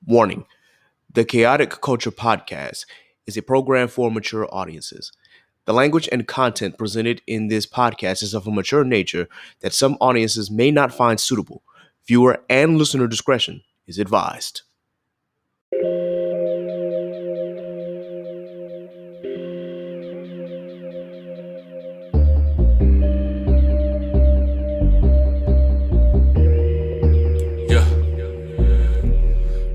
Warning: the Chaotic Culture Podcast is a program for mature audiences. The language and content presented in this podcast is of a mature nature that some audiences may not find suitable. Viewer and listener discretion is advised.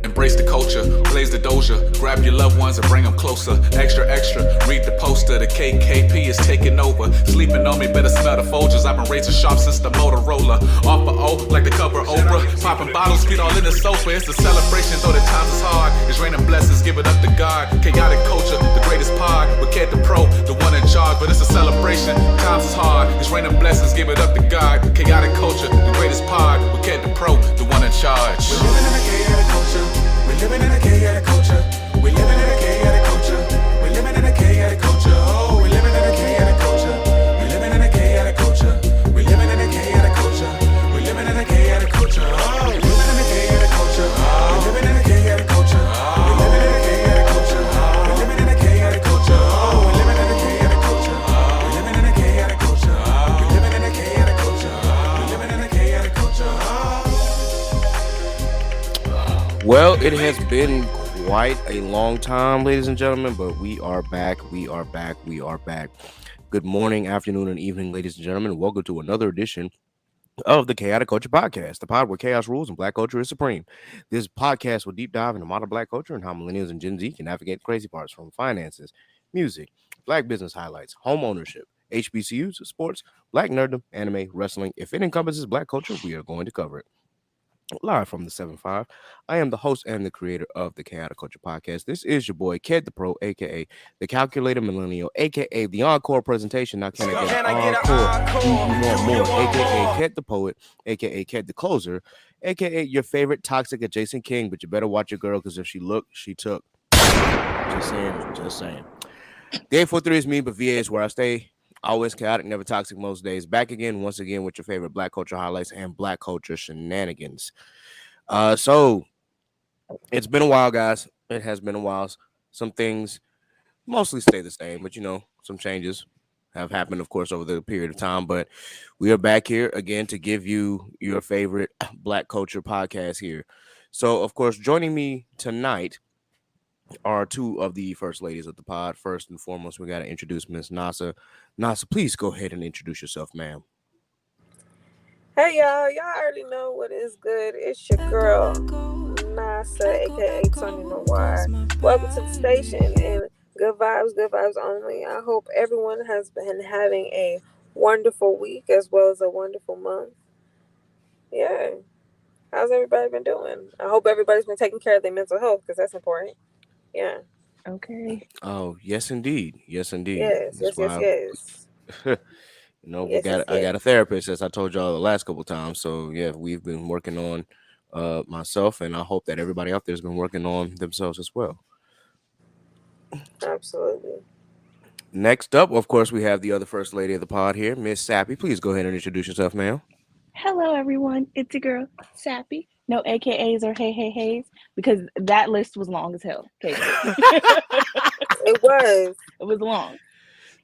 Embrace the culture, blaze the doja, grab your loved ones and bring them closer. Extra, extra, read the poster, the KKP is taking over. Sleeping on me, better smell the Folgers. I've been razor sharp since the Motorola. Off for O, like the cover Oprah. Popping bottles, feet all in the sofa. It's a celebration, though the times is hard. It's raining blessings, give it up to God. Chaotic culture, the greatest pod. With Cat the Pro, the one in charge, but it's a celebration. Times is hard, it's raining blessings, give it up to God. Chaotic culture, the greatest pod. With Cat the Pro, the one in charge. We're living in a chaotic culture. We're living in a chaotic culture. We're living in a chaotic culture. We're living in a chaotic culture. Oh, we're living in a chaotic culture. We're living in a chaotic culture. We're living in a chaotic culture. We're living in a chaotic culture. Oh, we're living in a chaotic culture. We're living in a chaotic culture. We're living in a chaotic culture. We're living in a chaotic culture. Oh, we're living in a chaotic culture. We're living in a chaotic culture. We're living in a chaotic culture. We're living in a chaotic culture. Well, it has been quite a long time, ladies and gentlemen, but we are back. Good morning, afternoon, and evening, ladies and gentlemen. Welcome to another edition of the Chaotic Culture Podcast, the pod where chaos rules and black culture is supreme. This podcast will deep dive into modern black culture and how millennials and Gen Z can navigate crazy parts from finances, music, black business highlights, home ownership, HBCUs, sports, black nerddom, anime, wrestling. If it encompasses black culture, we are going to cover it. Live from the 7-5, I am the host and the creator of the Chaotic Culture Podcast. This is your boy, Ked the Pro, a.k.a. the Calculated Millennial, a.k.a. the Encore Presentation. Now, can I get an encore? You want more, a.k.a. Ked the Poet, a.k.a. Ked the Closer, a.k.a. your favorite toxic adjacent king, but you better watch your girl, because if she looked, she took. Just saying. Day 43 is me, but VA is where I stay. Always chaotic, never toxic most days. Back again, once again, with your favorite black culture highlights and black culture shenanigans. So it's been a while, guys. It has been a while. Some things mostly stay the same, but some changes have happened, of course, over the period of time. But we are back here again to give you your favorite black culture podcast here. So, of course, joining me tonight are two of the first ladies of the pod. First and foremost, we got to introduce Miss Nasa. Nasa, please go ahead and introduce yourself, ma'am. Hey, y'all already know what is good. It's your girl, Nasa, aka Tony Noir. Welcome to the station, and good vibes only. I hope everyone has been having a wonderful week as well as a wonderful month. Yeah. How's everybody been doing? I hope everybody's been taking care of their mental health, because that's important. Yeah. Okay. Oh, yes, indeed. Yes. I got a therapist, as I told y'all the last couple times. So yeah, we've been working on myself, and I hope that everybody out there has been working on themselves as well. Absolutely. Next up, of course, we have the other first lady of the pod here, Miss Sape. Please go ahead and introduce yourself, ma'am. Hello, everyone. It's your girl, Sappy. No AKAs or hey, because that list was long as hell. Okay. It was long.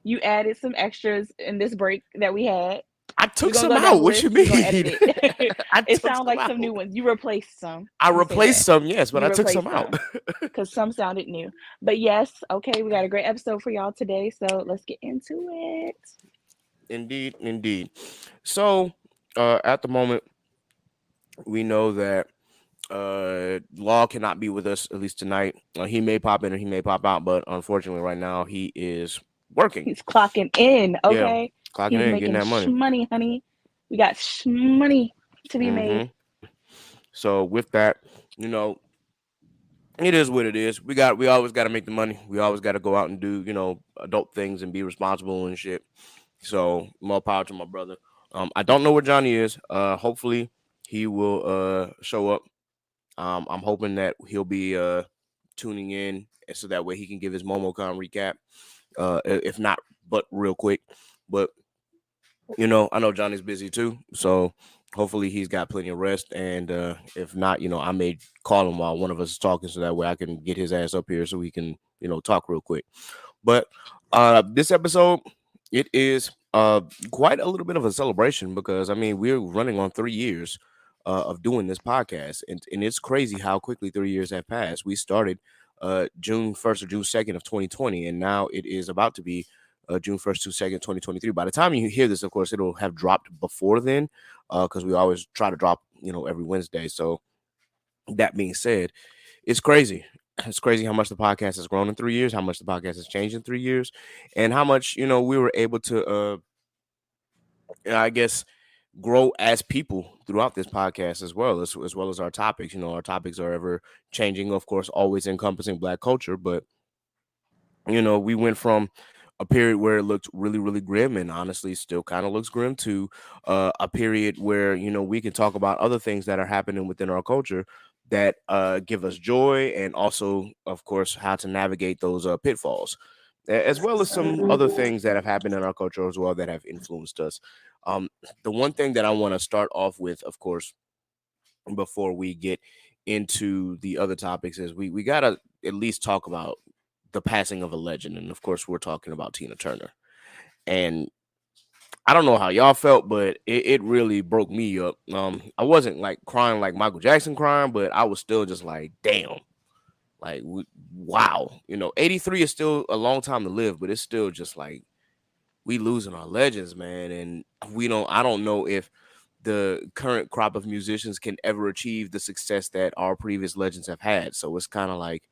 You added some extras in this break that we had. I took some out. What you mean? It sounds like some new ones. You replaced some. I replaced some, yes, but I took some out. Because some sounded new. But yes, okay, we got a great episode for y'all today, so let's get into it. Indeed. So, at the moment, we know that Law cannot be with us, at least tonight. He may pop in or he may pop out, but unfortunately right now he is working. He's clocking in, okay? Yeah, clocking in, getting that money. Money, honey. We got money to be made. So with that, it is what it is. We always got to make the money. We always got to go out and do, adult things and be responsible and shit. So more power to my brother. I don't know where Johnie is. Hopefully he will show up. I'm hoping that he'll be tuning in so that way he can give his MomoCon recap. If not, but real quick. But I know Johnny's busy too, so Hopefully he's got plenty of rest, and if not, I may call him while one of us is talking, so that way I can get his ass up here so we can talk real quick. But this episode, it is quite a little bit of a celebration, because I mean we're running on 3 years of doing this podcast, and it's crazy how quickly 3 years have passed. We started June 1st or June 2nd of 2020, and now it is about to be June 1st to 2nd, 2023. By the time you hear this, of course, it'll have dropped before then, because we always try to drop every Wednesday. So that being said, it's crazy. It's crazy how much the podcast has grown in 3 years, how much the podcast has changed in 3 years, and how much we were able to I guess grow as people throughout this podcast, as well as our topics. Our topics are ever changing, of course, always encompassing Black culture. But we went from a period where it looked really, really grim, and honestly still kind of looks grim, to a period where we can talk about other things that are happening within our culture that give us joy, and also, of course, how to navigate those pitfalls, as well as some other things that have happened in our culture as well that have influenced us. um, the one thing that I want to start off with, of course, before we get into the other topics, is we gotta at least talk about the passing of a legend, and of course we're talking about Tina Turner. And I don't know how y'all felt, but it really broke me up. I wasn't like crying like Michael Jackson crying, but I was still just like, damn, like wow. 83 is still a long time to live, but it's still just like we losing our legends, man. And I don't know if the current crop of musicians can ever achieve the success that our previous legends have had. So it's kind of like,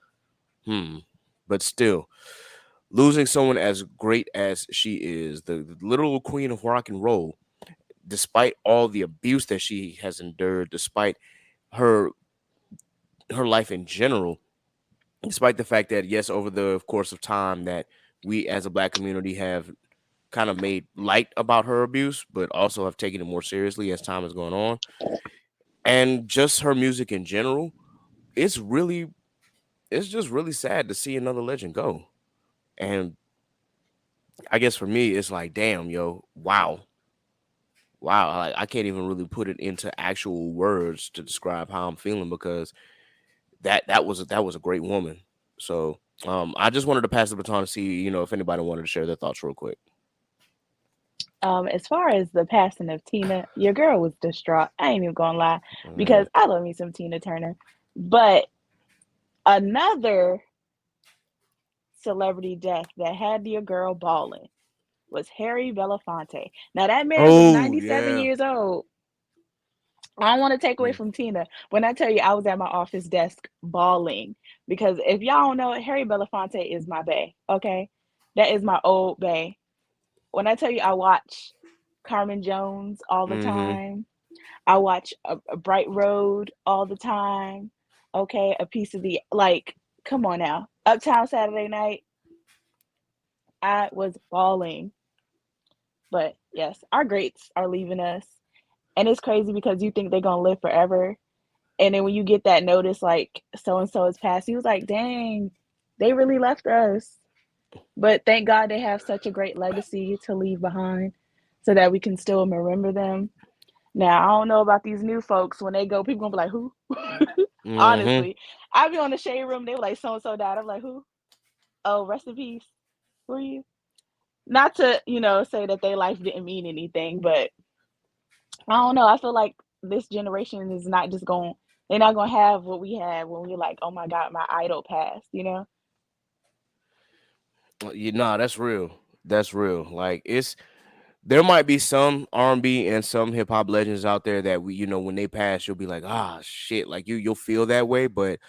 but still, losing someone as great as she is, the literal queen of rock and roll, despite all the abuse that she has endured, despite her life in general, despite the fact that, yes, over the course of time, that we as a Black community have kind of made light about her abuse, but also have taken it more seriously as time has gone on. And just her music in general, it's just really sad to see another legend go. And I guess for me, it's like, damn, yo, wow. Wow. Like, I can't even really put it into actual words to describe how I'm feeling, because that was a great woman. So I just wanted to pass the baton to see, if anybody wanted to share their thoughts real quick. As far as the passing of Tina, your girl was distraught. I ain't even gonna lie, Mhm. because I love me some Tina Turner. But another celebrity death that had your girl balling was Harry Belafonte. Now that man was Oh 97 yeah. years old. I don't want to take away Mm. from Tina. When I tell you I was at my office desk bawling, because if y'all don't know, Harry Belafonte is my bae. Okay, that is my old bae. When I tell you I watch Carmen Jones all the Mhm. time, I watch a Bright Road all the time. Okay, a piece of the like. Come on now, Uptown Saturday Night. I was bawling. But yes, our greats are leaving us, and it's crazy because you think they're gonna live forever, and then when you get that notice, like so and so has passed, you was like, dang, they really left us. But thank God they have such a great legacy to leave behind, so that we can still remember them. Now I don't know about these new folks. When they go, people gonna be like, who? Mhm. Honestly, I be on the shade room. They were like, so and so died. I'm like, who? Oh, rest in peace. Who are you? Not to say that their life didn't mean anything, but I don't know. I feel like this generation is not just going. They're not gonna have what we had when we were like, oh my God, my idol passed. Nah, that's real. That's real. Like, there might be some R&B and some hip hop legends out there that when they pass, you'll be like, ah, shit. Like, you'll feel that way. But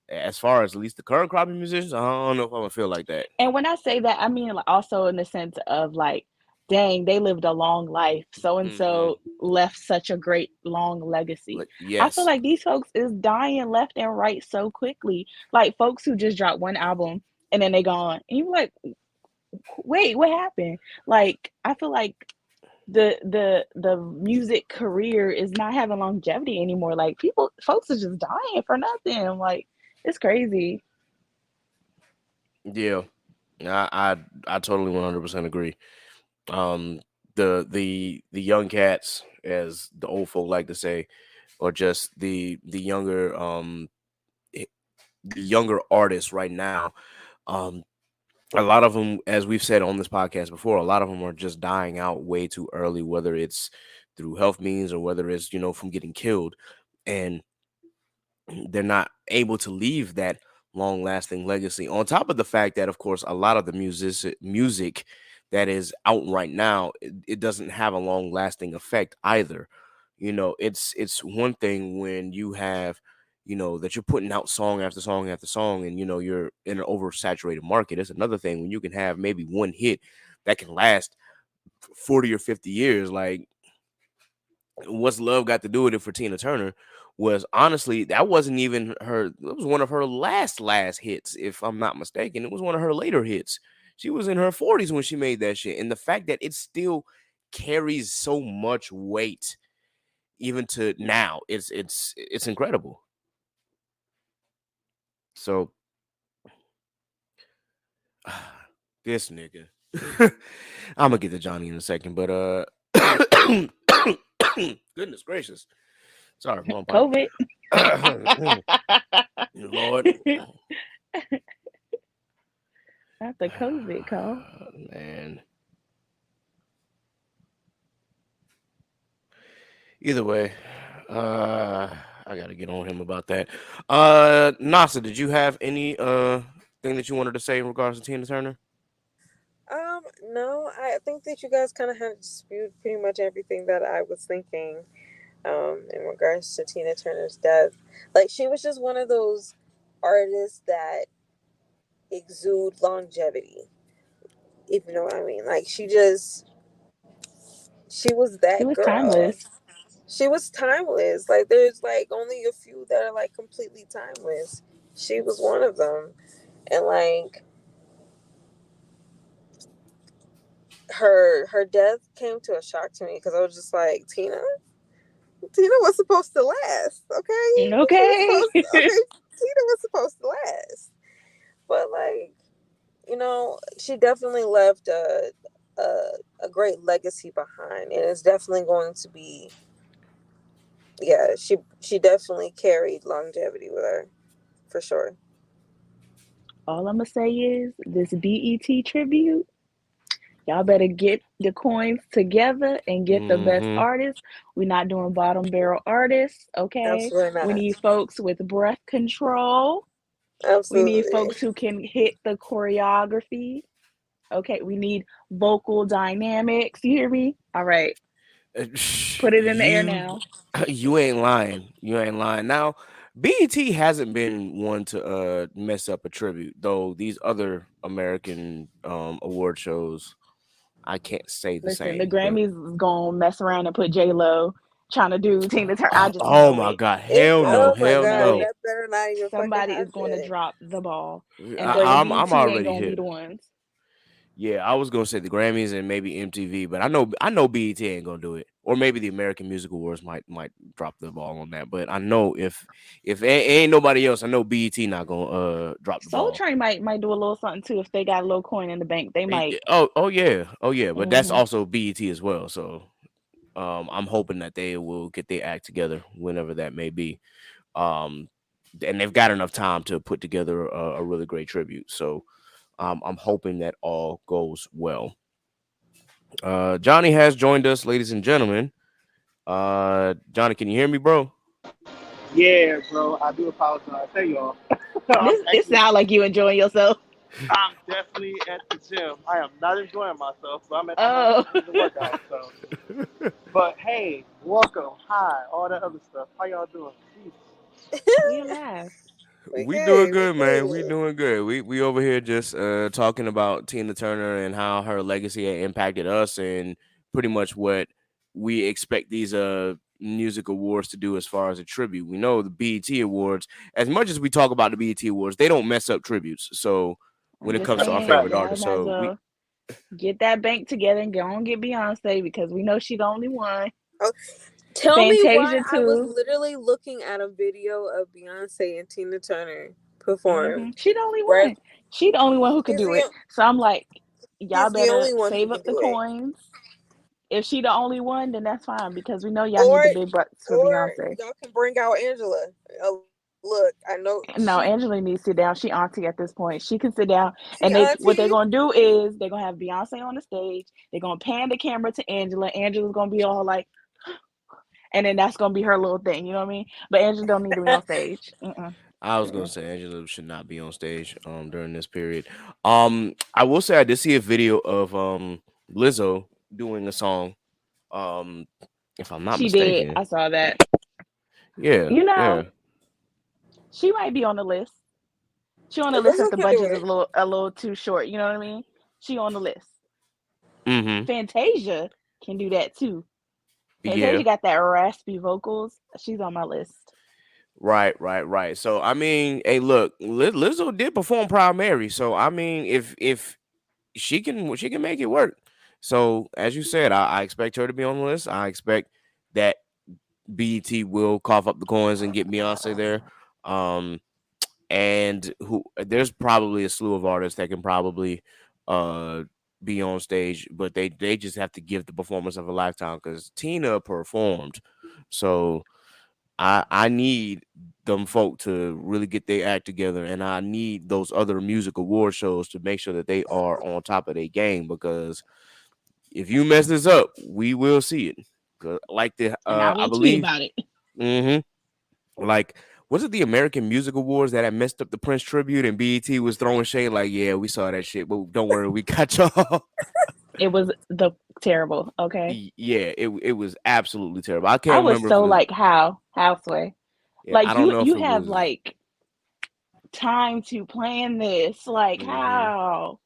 as far as at least the current crop of musicians, I don't know if I'm gonna feel like that. And when I say that, I mean like also in the sense of like, dang, they lived a long life. So and Hmm. so left such a great long legacy. Like, I feel yes. like these folks is dying left and right so quickly. Like folks who just dropped one album and then they gone. And you're like, wait, what happened? Like I feel like the music career is not having longevity anymore. Like folks are just dying for nothing. Like it's crazy. Yeah. I totally 100% agree. Um, the young cats, as the old folk like to say, or just the younger i- the younger artists right now. Um, a lot of them, as we've said on this podcast before, a lot of them are just dying out way too early, whether it's through health means or whether it's from getting killed, and they're not able to leave that long lasting legacy. On top of the fact that, of course, a lot of the music that is out right now, it doesn't have a long lasting effect either. It's one thing when you have, that you're putting out song after song after song, and you're in an oversaturated market. It's another thing when you can have maybe one hit that can last 40 or 50 years. Like, what's love got to do with it for Tina Turner was, honestly, that wasn't even her. It was one of her last hits, if I'm not mistaken. It was one of her later hits. She was in her 40s when she made that shit, and the fact that it still carries so much weight even to now, it's incredible. So this nigga, I'm gonna get to Johnny in a second, but goodness gracious, sorry, wrong pipe. COVID. Lord. Not the COVID call. Man. Either way, I gotta get on him about that. Nasa, did you have any thing that you wanted to say in regards to Tina Turner? No, I think that you guys kind of have disputed pretty much everything that I was thinking, in regards to Tina Turner's death. Like, she was just one of those artists that exude longevity, if you know what I mean. Like, she was She that was girl. timeless. She was timeless. Like, there's like only a few that are like completely timeless. She was one of them. And like, her death came to a shock to me because I was just like, Tina was supposed to last, okay? She was Okay. supposed to, okay, Tina was supposed to last. But like, she definitely left a, a great legacy behind, and it's definitely going to be, yeah, she definitely carried longevity with her, for sure. All I'm gonna say is this BET tribute. Y'all better get the coins together and get the best Mm-hmm. artists. We're not doing bottom barrel artists, okay? Absolutely We not. need folks with breath control. We need Absolutely. folks who can hit the choreography. Okay, we need vocal dynamics. You hear me? All right. Put it in the air You now. you ain't lying. You ain't lying. Now, BET hasn't been one to mess up a tribute, though these other American award shows, I can't say the Listen, the same. But Grammys is gonna mess around and put J Lo trying to do Tina Turner. I oh, just oh know my it. God, It's, hell I no, oh just my hell know god, no. it. that better not even fucking Somebody is going to happen. drop the ball, and I, Brady I'm BT ain't already gonna be here. the ones. Yeah, I was gonna say the Grammys and maybe MTV, but I know BET ain't gonna do it, or maybe the American Music Awards might drop the ball on that. But I know if ain't nobody else, I know BET not gonna drop the Soul ball. Train might do a little something too if they got a little coin in the bank. They might. Oh yeah, but that's Hmm. also BET as well. So I'm hoping that they will get their act together whenever that may be. Um, and they've got enough time to put together a really great tribute. So I'm hoping that all goes well. Johnny has joined us, ladies and gentlemen. Johnny, can you hear me, bro? Yeah, bro. I do apologize. Hey, y'all. This it sound like you enjoying yourself. I'm definitely at the gym. I am not enjoying myself, but I'm at the home Oh, getting the workout. So, but hey, welcome, hi, all that other stuff. How y'all doing? Jesus. we alive. We We doing good. We good, man. We good. doing good. We over here just talking about Tina Turner and how her legacy had impacted us, and pretty much what we expect these music awards to do as far as a tribute. We know the BET Awards, as much as we talk about the BET Awards, they don't mess up tributes. So when I'm it just comes to That's a our saying, favorite fact. y'all artists, might as so we well get that bank together and go and get Beyonce because we know she the only one. Oh, tell me why Fantasia I was too. literally looking at a video of Beyonce and Tina Turner perform. She the only Right? one. She the only one who could She's do it. the So I'm like, y'all she's the better only one who save can up the do it. coins. If she the only one, then that's fine because we know y'all need Or the big butts for Beyonce. y'all can bring out Angela. Look, I know No, Angela needs to sit down. She auntie at this point. She can sit down, she and they what they're auntie. gonna do is they're gonna have Beyonce on the stage. They're gonna pan the camera to Angela. Angela's gonna be all like, and then that's gonna be her little thing. You know what I mean? But Angela don't need to be on stage. Mm-mm, I was gonna mm-mm. say Angela should not be on stage during this period. I will say I did see a video of Lizzo doing a song. Um, if I'm not She did. mistaken. I saw that. Yeah, You yeah. know, she might be on the list. She on the list if Lizzo the can do budget is it. a little too short. You know what I mean? She on the list. Mm-hmm. Fantasia can do that too. Yeah. Fantasia got that raspy vocals. She's on my list. Right, right, right. So I mean, hey, look, Lizzo did perform Proud Mary. So I mean, if she can make it work. So as you said, I expect her to be on the list. I expect that BET will cough up the coins and get Beyonce there. Um, and who there's probably a slew of artists that can probably uh be on stage, but they just have to give the performance of a lifetime because Tina performed. So I need them folk to really get their act together, and I need those other music award shows to make sure that they are on top of their game because if you mess this up, we will see it. 'Cause like the And I I will tweet believe, about it. hmm like was it the American Music Awards that had messed up the Prince tribute and BET was throwing shade like, yeah, we saw that shit, but don't worry, we got y'all. It was the terrible. Okay. Yeah, it was absolutely terrible. I I can't was remember if it so was. like Houseway. Yeah, I Like don't know if you it have was. like time to plan this. Like Mhm. how?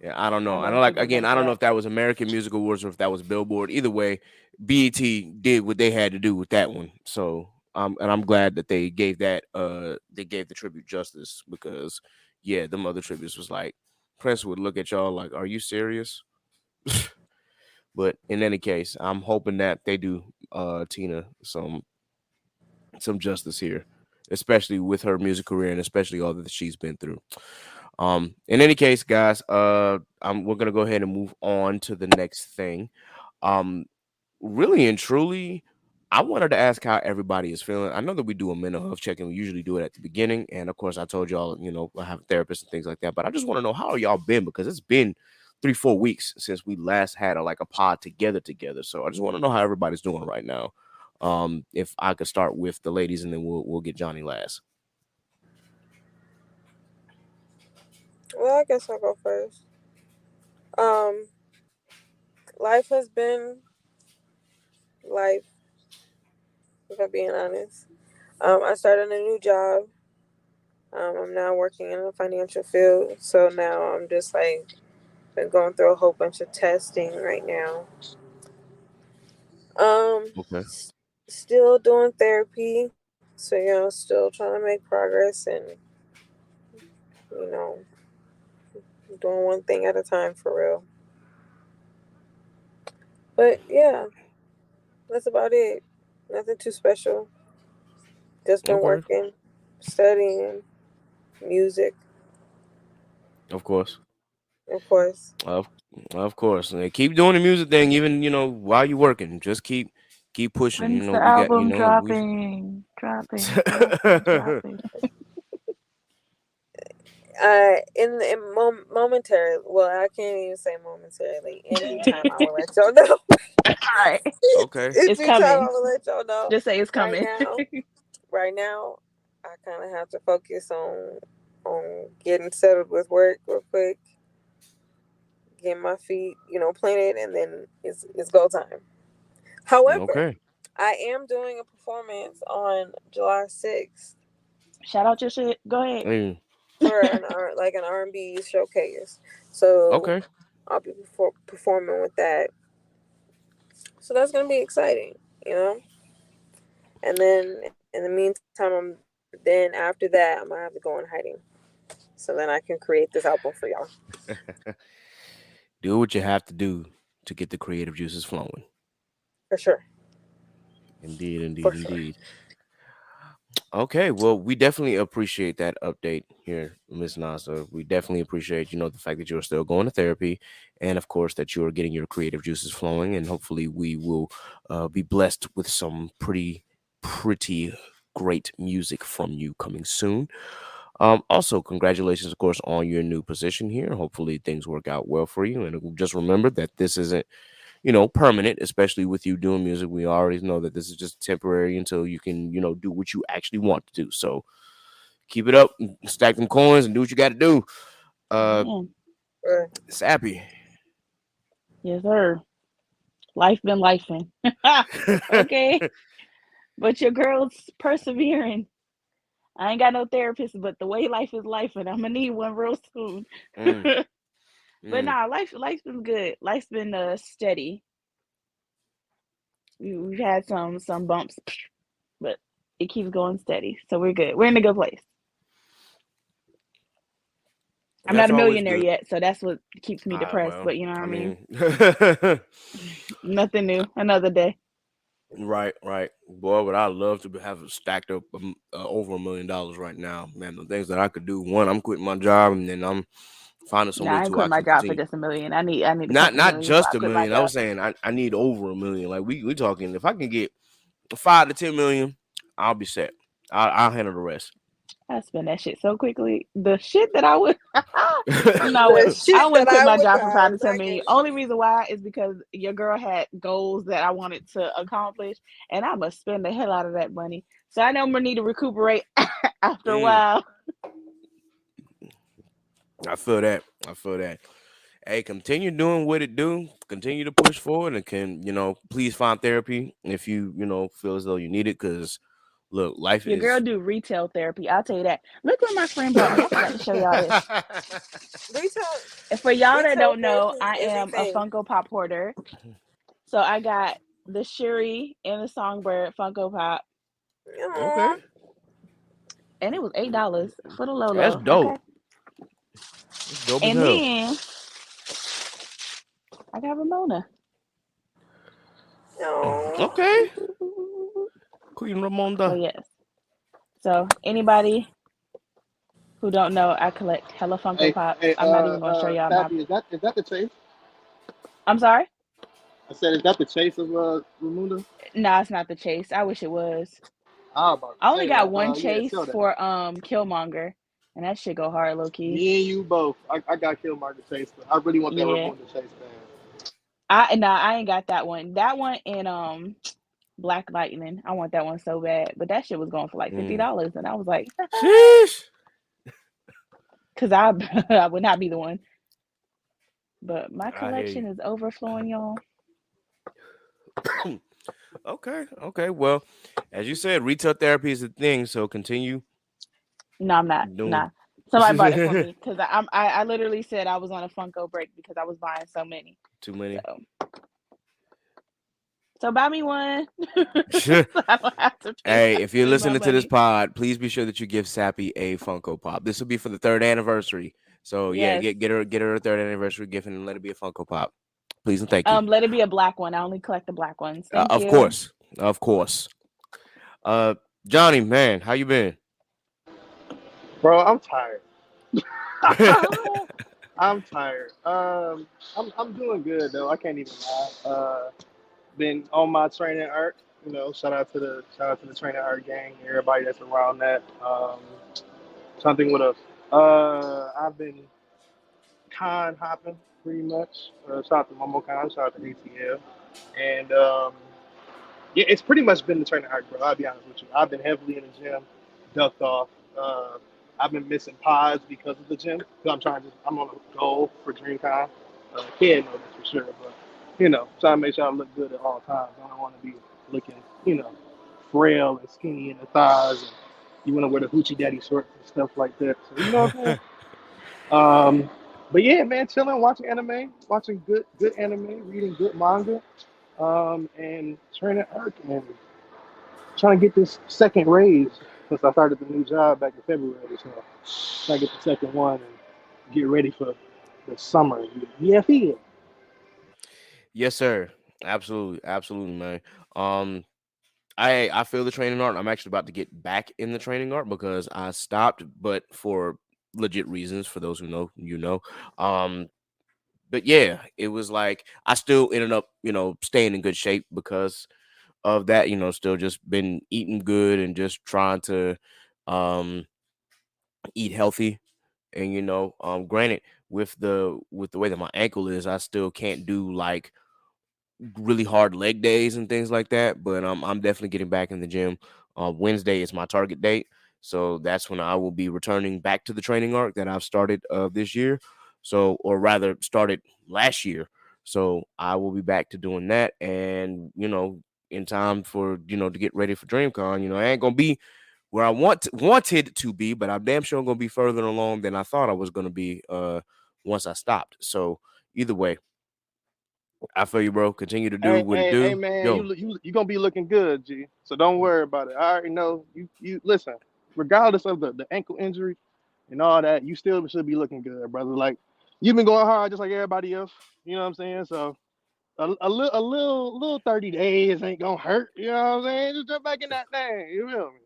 Yeah, I don't I know. I never don't like forget again. about I don't know that. if that was American Music Awards or if that was Billboard. Either way, BET did what they had to do with that one. So, and I'm glad that they gave the tribute justice because, yeah, them other tributes was like Prince would look at y'all like, "Are you serious?" But in any case, I'm hoping that they do Tina some justice here, especially with her music career and especially all that she's been through. In any case, guys, we're gonna go ahead and move on to the next thing. Um, really and truly, I wanted to ask how everybody is feeling. I know that we do a mental health check and we usually do it at the beginning, and of course, I told y'all, I have a therapist and things like that. But I just want to know how y'all been because it's been 3-4 weeks since we last had a pod together. So I just want to know how everybody's doing right now. If I could start with the ladies and then we'll get Johnny last. Well, I guess I'll go first. Um, life has been life, if I'm being honest. I started a new job. I'm now working in the financial field, so now I'm just like been going through a whole bunch of testing right now. Okay. Still doing therapy, so still trying to make progress and you know, doing one thing at a time for real. But yeah, that's about it. Nothing too special. Just been Okay. working, studying, music, Of course. of course. Of of course. And keep doing the music thing, even while you're working. Just keep pushing. When's the We got album we. dropping? Dropping. Momentarily. Well, I can't even say momentarily. In due time, I will let y'all know. All right. Okay. In It's due time, I coming. will let y'all know. Just say it's Right coming. now, right now, I kind of have to focus on getting settled with work real quick, getting my feet, planted, and then it's go time. However, Okay. I am doing a performance on July 6th Shout out your shit. Go ahead. Mm, for an R&B showcase. So okay. I'll be performing with that. So that's gonna be exciting, you know. And then in the meantime, then after that, I'm gonna have to go in hiding. So then I can create this album for y'all Do what you have to do to get the creative juices flowing. for sure, Indeed, indeed, for sure. indeed. Okay, well, we definitely appreciate that update here, Miss Nasa. We definitely appreciate, the fact that you're still going to therapy, and of course that you're getting your creative juices flowing, and hopefully we will be blessed with some pretty great music from you coming soon. Also, congratulations, of course, on your new position here. Hopefully things work out well for you, and just remember that this isn't permanent, especially with you doing music. We already know that this is just temporary until you can, do what you actually want to do. So keep it up, stack them coins, and do what you got to do. Uh, Man, Right. Sappy. yes, sir. Life been lifing. Okay, but your girl's persevering. I ain't got no therapist, but the way life is life, and I'm gonna need one real soon. Mm, But mm. nah, life's been good. Life's been steady. We've had some bumps, but it keeps going steady, so we're good. We're in a good place. I'm not That's a always millionaire good. yet, so that's what keeps me depressed. Well, But you know what I I mean. mean, Nothing new. Another day. right, right, boy. But I love to have stacked up over $1 million right now, man. The things that I could do. One, I'm quitting my job, and then I'm finding some Nah, way I ain't to I quitting my can job for continue. just a million. I need a Not couple not million before just I a quit my million. I job. was saying I need over a million. Like we talking. If I can get 5 to 10 million, I'll be set. I'll handle the rest. I spend that shit so quickly. The shit that I would no, I The wouldn't. I shit wouldn't that quit I my would job for die. 5 to 10 million. Exactly. Only reason why is because your girl had goals that I wanted to accomplish, and I must spend the hell out of that money. So I know I'm gonna need to recuperate after a Mm, while. I feel that. I feel that. Hey, continue doing what it do. Continue to push forward, and can please find therapy if you feel as though you need it. Because look, life Your girl is. do retail therapy. I'll tell you that. Look what my friend bought me. I forgot to show y'all this. Retail And for y'all that retail don't know, therapy I is a am a thing. Funko Pop hoarder. So I got the Shuri and the Songbird Funko Pop, Okay, Aw. and it was $8 for the that's Lolo. dope. Okay, That's dope as and hell. then I got Ramona. Aw. Okay, Queen So Ramonda. yes. So anybody who don't know, I collect hella Funko Hey, Pops. hey, I'm not even gonna show y'all my. Sappy, is that the chase? I'm sorry. I said, is that the chase of Ramunda? No, it's not the chase. I wish it was. I was about I to only say got that. one Yeah, chase sell that. for Killmonger, and that shit go hard low key. Me and you both. I got Killmonger chase, but I really want that Yeah. Ramunda chase, man. I ain't got that one. That one and Black Lightning. I want that one so bad, but that shit was going for like fifty Mm. dollars, and I was like, Sheesh. because I I would not be the one. But my I hear you. collection is overflowing, y'all. Okay, okay. Well, as you said, retail therapy is a thing, so continue No, I'm not. doing. Nah, somebody bought it for me because I literally said I was on a Funko break because I was buying so many. Too many. So buy me one, so I don't have to Hey, if you're spend my listening to this money. pod, please be sure that you give Sappy a Funko Pop. This will be for the third anniversary. So yeah, Yes. get her a third anniversary gift and let it be a Funko Pop. Please and thank you. Let it be a black one. I only collect the black ones. Thank Of you. course. Of course. Uh Johnny, man, how you been? Bro, I'm tired. I'm tired. I'm doing good though. I can't even lie. Been on my training arc. Shout out to the training arc gang. Everybody that's around that. Something with a. I've been con hopping pretty much. Shout out to Momo Con. Shout out to ATL. And yeah, it's pretty much been the training arc, bro. I'll be honest with you. I've been heavily in the gym, ducked off. Uh, I've been missing pods because of the gym. I'm trying to. I'm on a goal for DreamCon. Kid knows this for sure, but trying to make sure I look good at all times. I don't want to be looking, frail and skinny in the thighs, and you want to wear the hoochie daddy shorts and stuff like that. So you know what I'm saying? But yeah, man, chilling, watching anime, watching good anime, reading good manga, and training arc and trying to get this second raise since I started the new job back in February. So trying to get the second one and get ready for the summer. Yeah, yeah. Yes, sir. Absolutely, absolutely, man. Um, I feel the training art. I'm actually about to get back in the training art because I stopped, but for legit reasons. For those who know, you know. Um, but yeah, it was like I still ended up, staying in good shape because of that. Still just been eating good and just trying to um eat healthy. And granted, with the way that my ankle is, I still can't do like really hard leg days and things like that. But I'm definitely getting back in the gym. Wednesday is my target date, so that's when I will be returning back to the training arc that I've started this year. So, or rather, started last year. So I will be back to doing that, and in time for to get ready for DreamCon. I ain't gonna be where I wanted to be, but I'm damn sure gonna be further along than I thought I was gonna be. Once I stopped. So either way, I feel you, bro. Continue to do Hey, what it hey, hey, do. man, Yo, you gonna be looking good, G. So don't worry about it. I already know you listen. Regardless of the ankle injury and all that, you still should be looking good, brother. Like you've been going hard just like everybody else. You know what I'm saying? So a little 30 days ain't gonna hurt. You know what I'm saying? Just jump back in that thing. You feel me?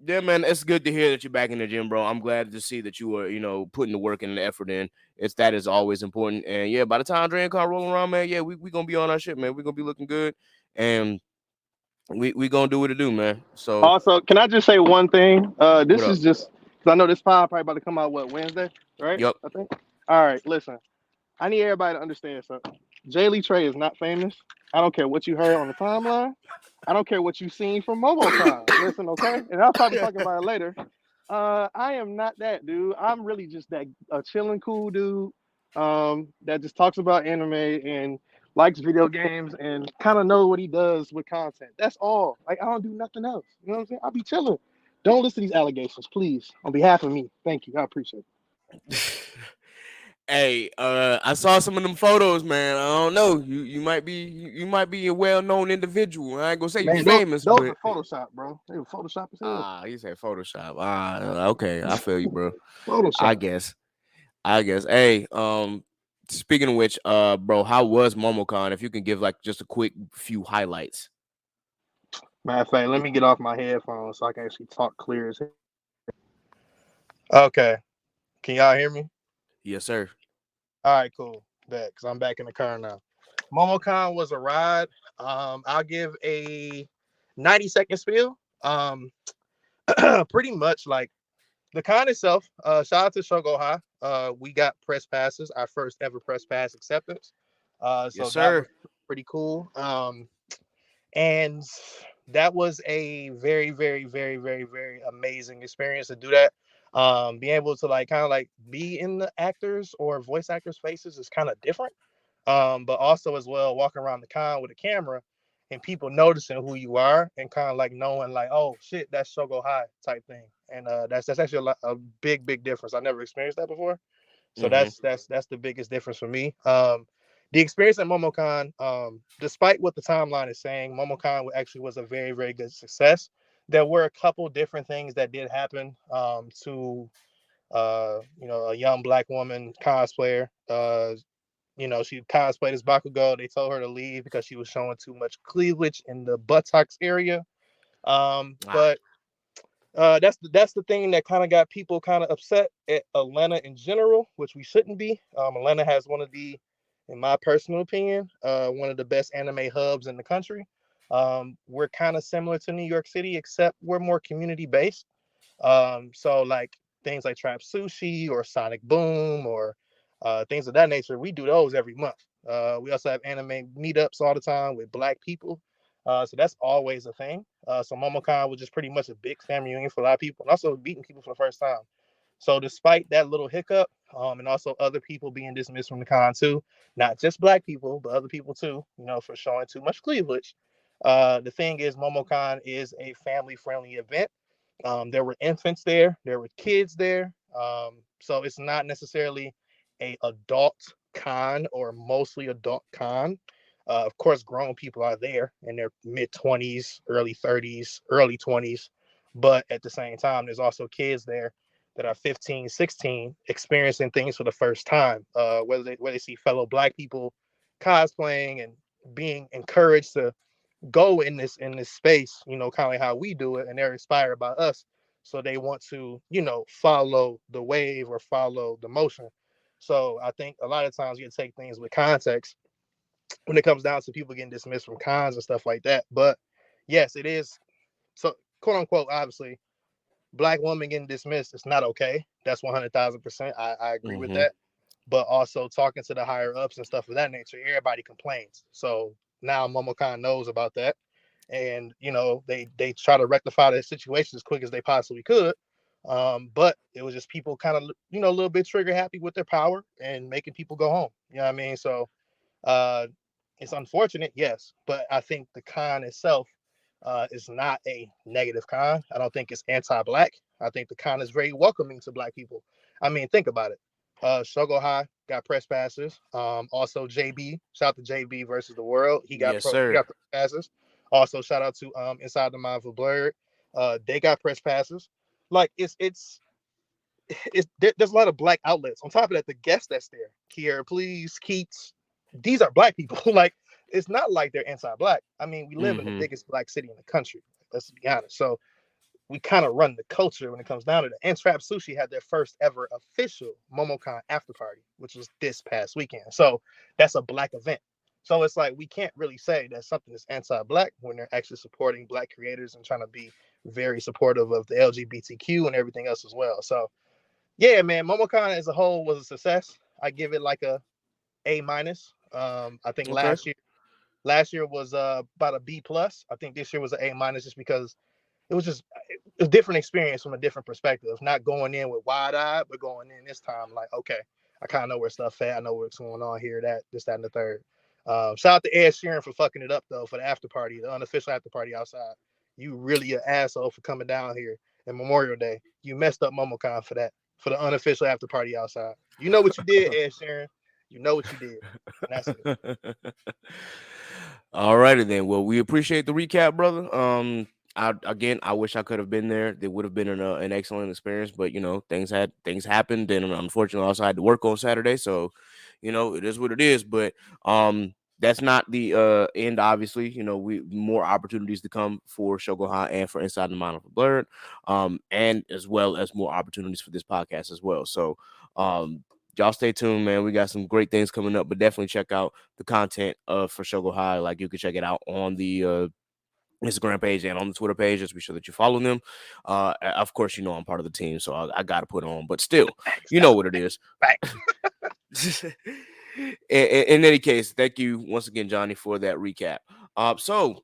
yeah, man, it's good to hear that you're back in the gym, bro. I'm glad to see that you are, putting the work and the effort in. It's that is always important. And yeah, by the time Dre and Carl rolling around, man, yeah, we gonna be on our shit, man. We gonna be looking good, and we gonna do what it do, man. So Also, can I just say one thing? what This up? is just because I know this pod probably about to come out Wednesday, right? Yup. I think. All right, listen. I need everybody to understand something. Jay Lee Trey is not famous. I don't care what you heard on the timeline. I don't care what you seen from MomoCon. Listen, okay? And I'll probably talk about it later. I am not that dude. I'm really just that a chilling, cool dude that just talks about anime and likes video games and kind of knows what he does with content. That's all. Like I don't do nothing else. You know what I'm saying? I'll be chilling. Don't listen to these allegations, please. On behalf of me, thank you. I appreciate it. Hey, I saw some of them photos, man. I don't know. You might be a well known individual. I ain't gonna say you Man, those, famous, those but are Photoshop, bro. They were Photoshop as hell. you said Photoshop. Okay, I feel you, bro. I Photoshop. guess. I guess. Hey, speaking of which, bro, how was MomoCon? If you can give like just a quick few highlights. Matter of fact, let me get off my headphones so I can actually talk clear as hell. Okay. Can y'all hear me? Yes, sir. All right, cool. Bet, because I'm back in the car now. MomoCon was a ride. I'll give a 90-second spiel. Pretty much like the con itself. Shout out to Shogo High. We got press passes, our first ever press pass acceptance. Yes, So that sir. was pretty cool. And that was a very, very, very, very, very amazing experience to do that. Being able to like kind of like be in the actors or voice actors' faces is kind of different. But also as well, walking around the con with a camera and people noticing who you are and kind of like knowing like, oh shit, that's Shogo High type thing. And that's actually a big, big difference. I never experienced that before. So Mm-hmm. that's the biggest difference for me. The experience at MomoCon, despite what the timeline is saying, MomoCon actually was a very, very good success. There were a couple different things that did happen to a young black woman cosplayer. She cosplayed as Bakugo. They told her to leave because she was showing too much cleavage in the buttocks area. Ah, But that's the thing that kind of got people kind of upset at Atlanta in general, which we shouldn't be. Atlanta has one of the, in my personal opinion, one of the best anime hubs in the country. We're kind of similar to New York City, except we're more community based. So like things like Trap Sushi or Sonic Boom or things of that nature, we do those every month. We also have anime meetups all the time with Black people. So that's always a thing. So MomoCon was just pretty much a big family reunion for a lot of people, and also meeting people for the first time. So despite that little hiccup, and also other people being dismissed from the con too, not just Black people, but other people too, for showing too much cleavage. The thing is, MomoCon is a family-friendly event. There were infants there, there were kids there, so it's not necessarily a adult con or mostly adult con. Of course, grown people are there in their mid 20s, early 30s, early 20s, but at the same time, there's also kids there that are 15, 16, experiencing things for the first time, whether they see fellow Black people cosplaying and being encouraged to go in this space, kind of like how we do it, and they're inspired by us, so they want to, follow the wave or follow the motion. So I think a lot of times you take things with context when it comes down to people getting dismissed from cons and stuff like that. But yes, it is so quote unquote obviously black woman getting dismissed. It's not okay. That's 100,000%. I agree with Mm-hmm. that. But also talking to the higher ups and stuff of that nature, everybody complains. So now MomoCon knows about that, and they try to rectify the situation as quick as they possibly could. But it was just people kind of a little bit trigger happy with their power and making people go home. You know what I mean? So uh, it's unfortunate, yes, but I think the con itself is not a negative con. I don't think it's anti-black. I think the con is very welcoming to black people. I mean, think about it. Shogo High got press passes. Also JB, shout out to JB versus the World. Yes, He sir. got press passes. Also shout out to Inside the Mind for Blurred. They got press passes. Like there's a lot of black outlets. On top of that, the guest that's there, Kiera Please, Keats, these are black people. Like it's not like they're anti-black. I mean, we live in the Mm-hmm. biggest black city in the country. Let's be honest. So we kind of run the culture when it comes down to that. And Trap Sushi had their first ever official MomoCon after party, which was this past weekend. So that's a black event. So it's like we can't really say that something is anti-black when they're actually supporting black creators and trying to be very supportive of the LGBTQ and everything else as well. So yeah, man, MomoCon as a whole was a success. I give it like A minus. I think Okay. last year was about a B plus. I think this year was an A minus just because it was just a different experience from a different perspective. Not going in with wide eye, but going in this time like, okay, I kind of know where stuff at. I know what's going on here, that, this, that, and the third. Shout out to Ed Sheeran for fucking it up though for the after party, the unofficial after party outside. You really an asshole for coming down here in Memorial Day. You messed up MomoCon for that, for the unofficial after party outside. You know what you did, Ed Sheeran. You know what you did, and that's it. All righty then. Well, we appreciate the recap, brother. I wish I could have been there. It would have been an excellent experience, but things happened, and unfortunately, I also had to work on Saturday. So, it is what it is. But that's not the end. Obviously, we more opportunities to come for Shogo High and for Inside the Mind of a Blurred, and as well as more opportunities for this podcast as well. So, y'all stay tuned, man. We got some great things coming up, but definitely check out the content for Shogo High. Like you can check it out on the Instagram page and on the Twitter page. Just be sure that you follow them. Of course, I'm part of the team, so I got to put on. But still, you know what it is. Facts. In any case, thank you once again, Johnny, for that recap. So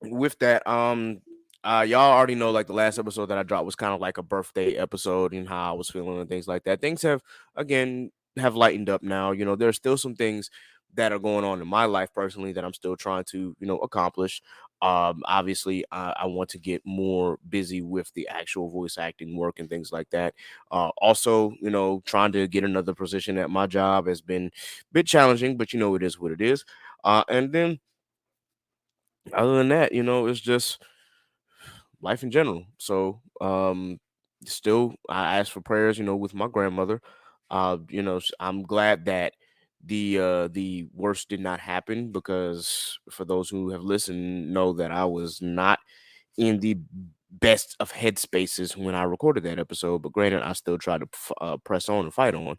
with that, y'all already know, like the last episode that I dropped was kind of like a birthday episode and how I was feeling and things like that. Things have lightened up now. There's still some things that are going on in my life personally that I'm still trying to accomplish. Obviously, I want to get more busy with the actual voice acting work and things like that. Also, trying to get another position at my job has been a bit challenging, but it is what it is. And then other than that, it's just life in general. So, still, I ask for prayers, with my grandmother. I'm glad that the worst did not happen, because for those who have listened know that I was not in the best of headspaces when I recorded that episode. But granted, I still tried to press on and fight on.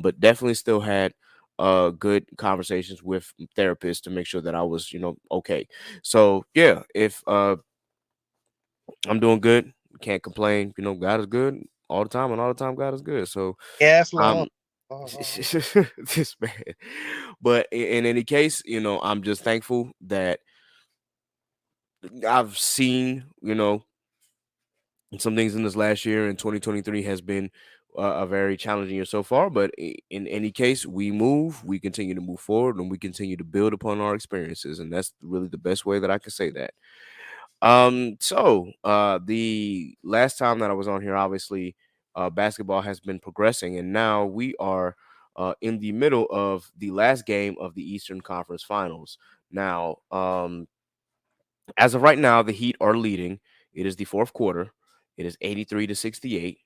But definitely still had good conversations with therapists to make sure that I was okay. So yeah, if I'm doing good. Can't complain. God is good all the time, and all the time God is good. So Yes, I'm Lord. this man. But in any case, I'm just thankful that I've seen, some things in this last year, and 2023 has been a very challenging year so far. But in any case, we continue to move forward, and we continue to build upon our experiences, and that's really the best way that I can say that. So the last time that I was on here, obviously, basketball has been progressing, and now we are in the middle of the last game of the Eastern Conference Finals. Now, as of right now, the Heat are leading. It is the fourth quarter. It is 83-68.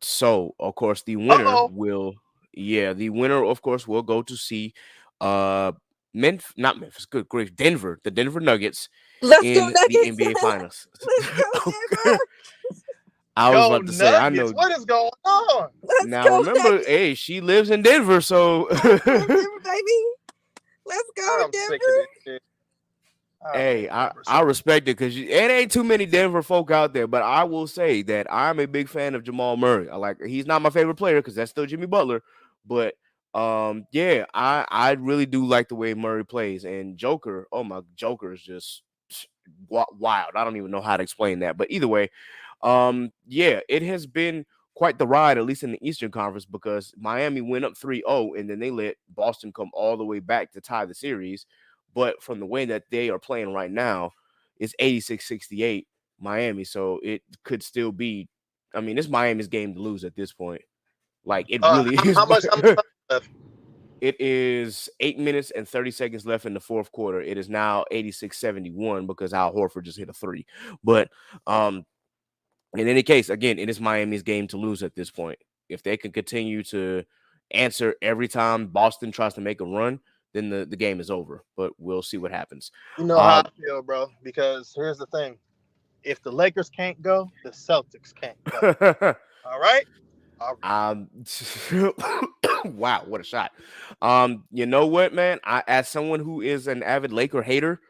So of course, Uh oh. the winner, of course, will go to see. Not Memphis, good grief, Denver, the Denver Nuggets Let's go in the Nuggets. NBA Finals. Let's go Okay. Denver. I was Go about to say, I Nuggets! know. What is going on? Let's Now go remember, Nuggets. hey, she lives in Denver, so Let's go Denver, baby. Let's go I'm sick of Denver. this shit. I hey, hate Denver I so respect it because it ain't too many Denver folk out there. But I will say that I'm a big fan of Jamal Murray. I like he's not my favorite player because that's still Jimmy Butler, but yeah, I really do like the way Murray plays. And Joker, oh my, Joker is just wild. I don't even know how to explain that, but either way, yeah, it has been quite the ride, at least in the Eastern Conference, because Miami went up 3-0 and then they let Boston come all the way back to tie the series. But from the way that they are playing right now, it's 86-68 Miami. So it could still be, I mean, it's Miami's game to lose at this point. Like it really is. how much time left? It is 8 minutes and 30 seconds left in the fourth quarter. It is now 86-71 because Al Horford just hit a three. But in any case, again, it is Miami's game to lose at this point. If they can continue to answer every time Boston tries to make a run, then the game is over. But we'll see what happens. You know how Uh, I feel, bro. Because here's the thing: if the Lakers can't go, the Celtics can't go. All right. All right. um, wow, what a shot. You know what, man? As someone who is an avid Laker hater,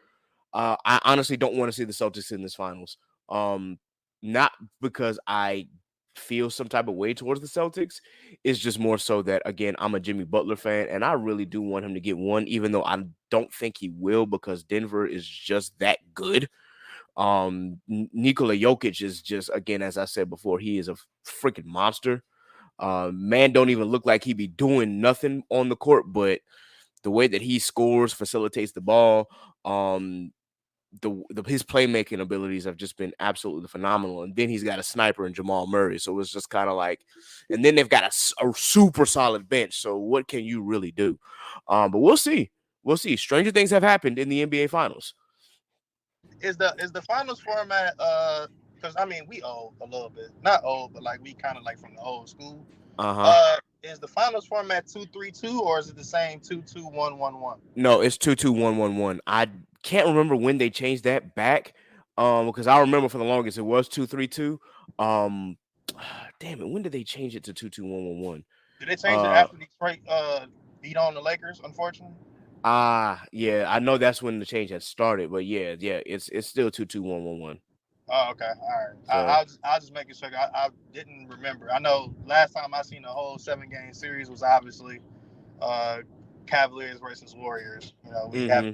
I honestly don't want to see the Celtics in this finals. Um, Not because I feel some type of way towards the Celtics. It's just more so that again, I'm a Jimmy Butler fan, and I really do want him to get one, even though I don't think he will because Denver is just that good. Nikola Jokic is just again, as I said before, he is a freaking monster. Man, don't even look like he be doing nothing on the court, but the way that he scores, facilitates the ball, um, his playmaking abilities have just been absolutely phenomenal. And then he's got a sniper in Jamal Murray, so it's just kind of like, and then they've got a super solid bench. So what can you really do? But we'll see. We'll see. Stranger things have happened in the NBA Finals. Is the finals format because I mean we old a little bit, not old, but like we kind of like from the old school. Uh huh. Is the finals format 2-3-2 or is it the same 2-2-1-1-1? No, it's 2-2-1-1-1. I can't remember when they changed that back. Because I remember for the longest it was 2-3-2. Um, damn it, when did they change it to 2-2-1-1-1? Did they change it Uh, after Detroit beat on the Lakers? Unfortunately. yeah, I know that's when the change had started, but yeah, it's still 2-2-1-1-1. Oh, okay, all right. So I'll just make sure. I didn't remember. I know last time I seen the whole 7 game series was obviously uh, Cavaliers versus Warriors. You know, we have. hmm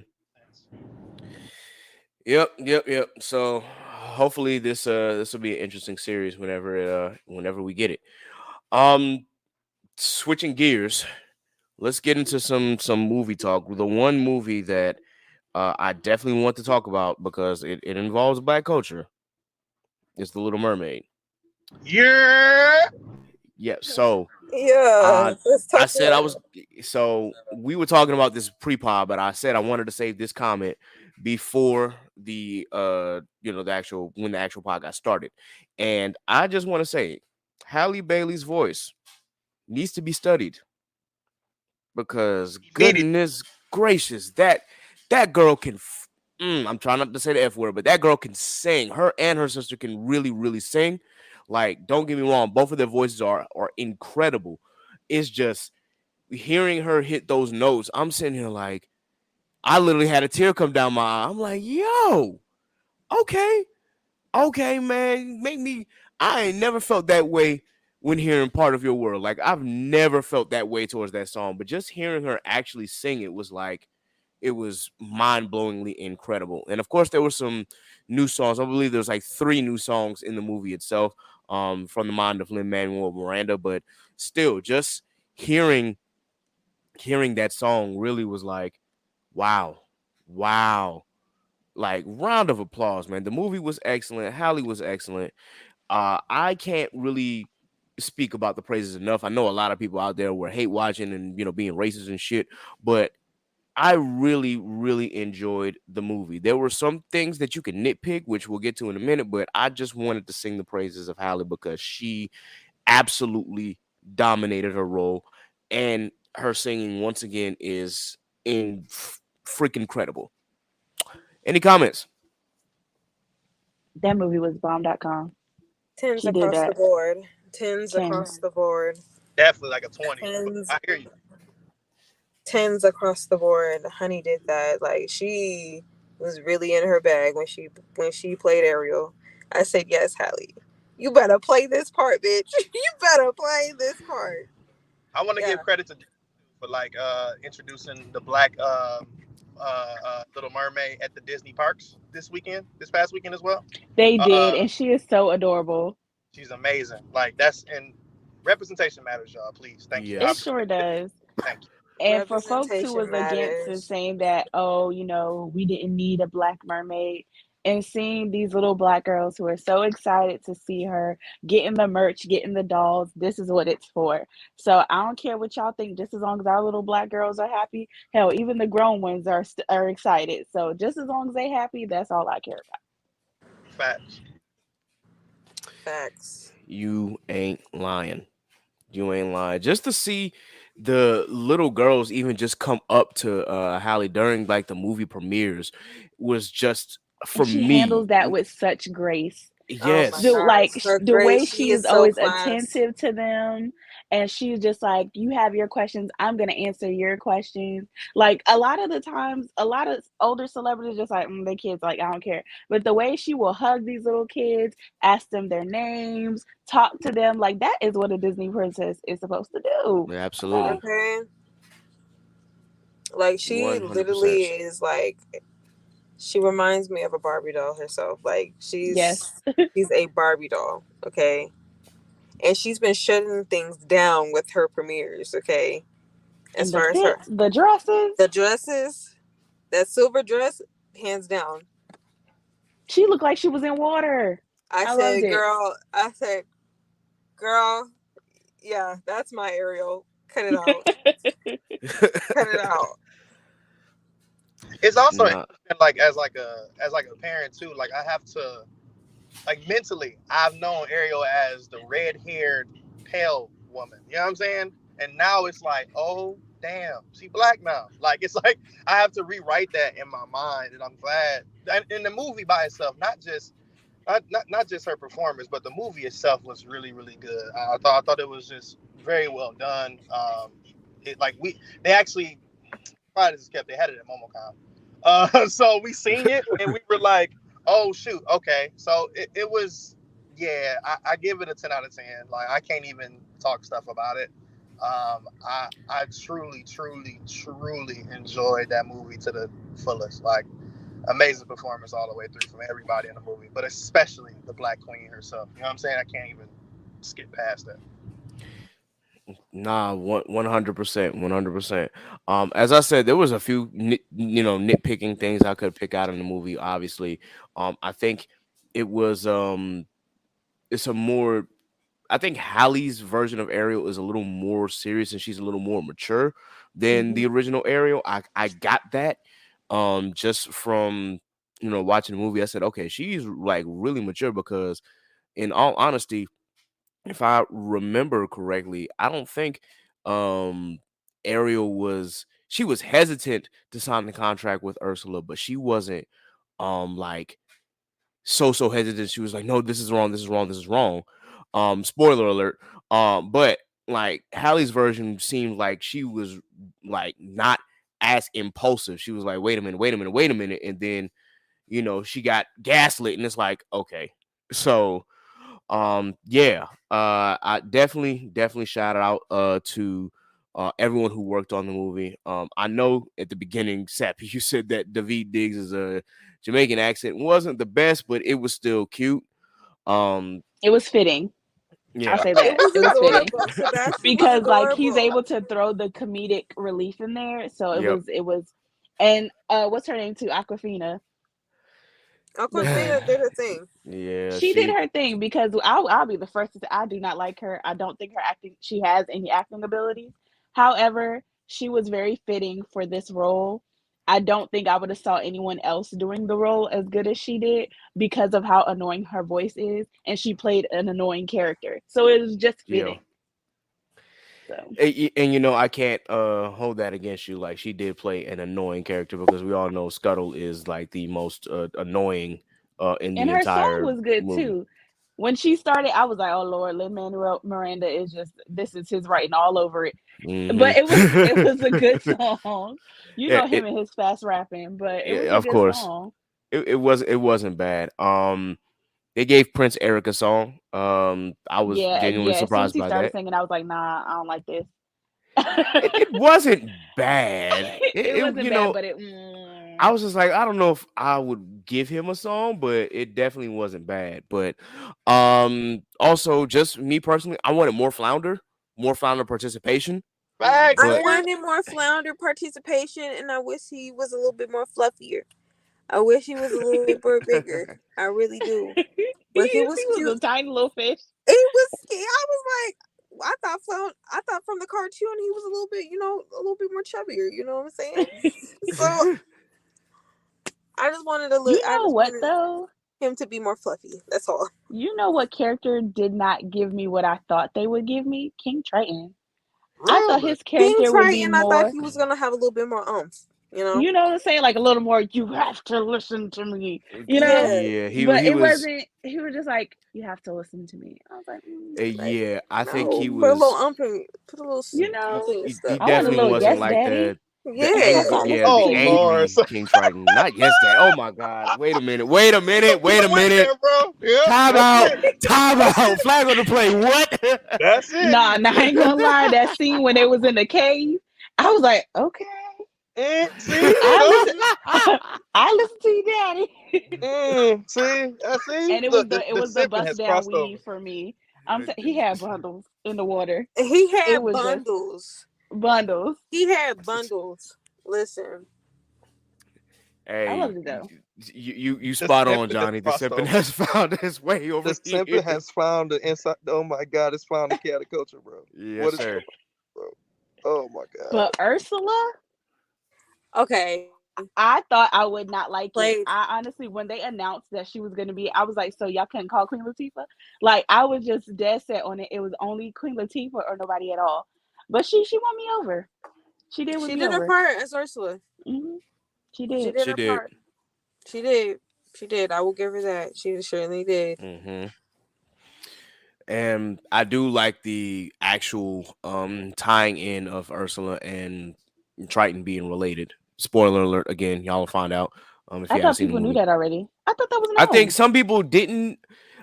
Yep. So hopefully this will be an interesting series whenever we get it. Um Switching gears, let's get into some movie talk. The one movie that I definitely want to talk about because it involves black culture is The Little Mermaid. Yeah. Yeah, so Yeah, uh let's I talk said I about was so we were talking about this pre-pod, but I said I wanted to save this comment before the the actual when the actual pod got started. And I just want to say Halle Bailey's voice needs to be studied because Needed. goodness gracious, that girl can I'm trying not to say the F word, but that girl can sing. Her and her sister can really, really sing. Like, don't get me wrong, both of their voices are incredible. It's just hearing her hit those notes. I'm sitting here like, I literally had a tear come down my eye. I'm like, yo, okay, okay, man, make me. I ain't never felt that way when hearing Part of Your World. Like, I've never felt that way towards that song, but just hearing her actually sing it was like, it was mind-blowingly incredible. And of course, there were some new songs. I believe there's like 3 new songs in the movie itself, from the mind of Lin-Manuel Miranda. But still, just hearing that song really was like, wow, wow. Like, round of applause, man. The movie was excellent. Halle was excellent. I can't really speak about the praises enough. I know a lot of people out there were hate watching and being racist and shit, but I really, really enjoyed the movie. There were some things that you can nitpick, which we'll get to in a minute, but I just wanted to sing the praises of Halle because she absolutely dominated her role, and her singing once again is freaking incredible. Any comments? That movie was bomb.com. Tens She did across the that. board. Tens 10. across the board. Definitely like a 20. But Tens. I hear you. Tens across the board. Honey did that. Like she was really in her bag when she played Ariel. I said, yes, Hallie. You better play this part, bitch. You better play this part. I want to Yeah. give credit to for like introducing the black Little Mermaid at the Disney parks this past weekend as well. They did, Uh, and she is so adorable. she's amazing. Like that's and representation matters, y'all. Please, thank you. I It Yes. sure appreciate it. does. Thank you. And for folks who Representation was against and matters. saying that, oh, we didn't need a black mermaid, and seeing these little black girls who are so excited to see her getting the merch, getting the dolls, this is what it's for. So I don't care what y'all think, just as long as our little black girls are happy. Hell, even the grown ones are excited. So just as long as they happy, that's all I care about. Facts. Facts. You ain't lying. You ain't lying. Just to see the little girls even just come up to Halle during like the movie premieres was just And for she me. handles that with such grace. Oh my Yes. gosh. Her The way grace, she she is is so always class. attentive to them, and she's just like, you have your questions, I'm gonna answer your questions. Like a lot of the times, a lot of older celebrities just like, they kids, like I don't care. But the way she will hug these little kids, ask them their names, talk to them, like that is what a Disney princess is supposed to do. Absolutely. Okay. Okay. Like she literally 100%. is like she reminds me of a Barbie doll herself. Like Yes. she's a Barbie doll, okay? And she's been shutting things down with her premieres, okay? As And the far as her fits, the dresses, the dresses, that silver dress, hands down. she looked like she was in water. I I loved said, it. girl, yeah, that's my Ariel. Cut it out. Cut it out. It's also Nah. interesting, like as a parent too. Like I have to like mentally, I've known Ariel as the red-haired, pale woman. You know what I'm saying? And now it's like, oh damn, she black now. Like it's like I have to rewrite that in my mind, and I'm glad. And in the movie by itself, not just her performance, but the movie itself was really really good. I thought it was just very well done. It like they actually probably just kept their head at MomoCon. So we seen it and we were like, oh shoot, okay. So it was, yeah, I give it a 10 out of 10. Like I can't even talk stuff about it. I truly, truly, truly enjoyed that movie to the fullest. Like amazing performance all the way through from everybody in the movie, but especially the Black Queen herself. You know what I'm saying? I can't even skip past that. Nah, 100%, 100%. As I said, there was a few nitpicking things I could pick out in the movie. Obviously, I think it was it's a more. I think Hallie's version of Ariel is a little more serious and she's a little more mature than the Mhm. original Ariel. I got that just from watching the movie. I said, okay, she's like really mature because in all honesty, if I remember correctly, I don't think um Ariel was hesitant to sign the contract with Ursula, but she wasn't like so hesitant. She was like, no, this is wrong, this is wrong, this is wrong. Spoiler alert. But like Hallie's version seemed like she was like not as impulsive. She was like, wait a minute, wait a minute, wait a minute, and then she got gaslit, and it's like, okay. So yeah, I definitely shout out to everyone who worked on the movie. I know at the beginning, Sappy, you said that David Diggs is a Jamaican accent wasn't the best, but it was still cute. Um It was fitting. I'll yeah. say It that. was It was fitting. adorable. Sebastian was Because like he's adorable. able to throw the comedic relief in there. So it Yep. was it was and what's her name too? Aquafina. Aquafina Listen, did her thing. Yeah, she did she her thing because I'll be the first to say I do not like her. I don't think her acting she has any acting abilities. However, she was very fitting for this role. I don't think I would have saw anyone else doing the role as good as she did because of how annoying her voice is, and she played an annoying character. So it was just yeah. fitting. So And you know, I can't hold that against you. Like, she did play an annoying character because we all know Scuttle is like the most annoying in and the her song entire was good movie. too. When she started, I was like, "Oh Lord, Lin-Manuel Miranda is just this is his writing all over it." Hmm. But it was a good song. You Yeah, know him and his fast rapping, but it was yeah, a of good course. song. It wasn't bad. They gave Prince Eric a song. I was genuinely Yeah. As soon as surprised he by started that. singing, I was like, "Nah, I don't like this." It wasn't bad. It It wasn't you bad, know but I was just like, I don't know if I would give him a song, but it definitely wasn't bad. But also just me personally, I wanted more flounder participation. Facts, I But nigga. wanted more flounder participation, and I wish he was a little bit more fluffier. I wish he was a little bit bigger. I really do. But he was he was cute. a tiny little fish. He was. I was like, I thought from the cartoon he was a little bit, a little bit more chubbier. You know what I'm saying? So I just wanted a little. You I know just what wanted though? him to be more fluffy. That's all. You know what character did not give me what I thought they would give me? King Triton. I thought Really? his King character would be Triton, I thought more, he was gonna have a little bit more oomph. You know? you know what I'm saying? Like a little more, you have to listen to me, you know? Yeah. yeah, But he it was wasn't, he was just like, you have to listen to me. I was like, Like, yeah, I think no, he put a little was ump in, put a little you ump know, in your he stuff. I want a definitely little wasn't yes, like daddy. the I Yeah. angry, gotta yeah, listen Oh the to you. Lord, angry King Triton. Not yes, Dad. Oh my God! Wait a minute! Wait a minute! you Wait a went minute! there, bro. Yep, Time that's out! it. Time That's out! it. Flag on the play. What? That's it. Nah, I ain't gonna lie. That scene when they was in the cave, I was like, okay, See, I told listen. you. I listen to you, daddy. See, I see. And it was Look, the it the was the simping bust has down crossed over. weave for me. He had bundles in the water. He It had was just bundles. bundles. He had bundles. Listen. I Hey, loved it though. you The spot on, simping has Johnny. The crossed Simpin over. has found his way The over simping here. has found the inside. Oh my God, it's found the chaotic culture, bro. Yes, What is sir. going on, bro? Oh my God. But Ursula, Okay. I thought I would not like Played. it. I honestly, when they announced that she was going to be, I was like, so y'all couldn't call Queen Latifah? Like, I was just dead set on it. It was only Queen Latifah or nobody at all. But she won me over. She did win She me did her over. part as Ursula. Hmm. She She did. did She her did. part. She did. She did. I will give her that. She certainly did. Hmm. And I do like the actual tying in of Ursula and Triton being related. Spoiler alert again, y'all will find out if I you haven't thought seen the people knew movie. that already. I thought that was I think known. some people didn't.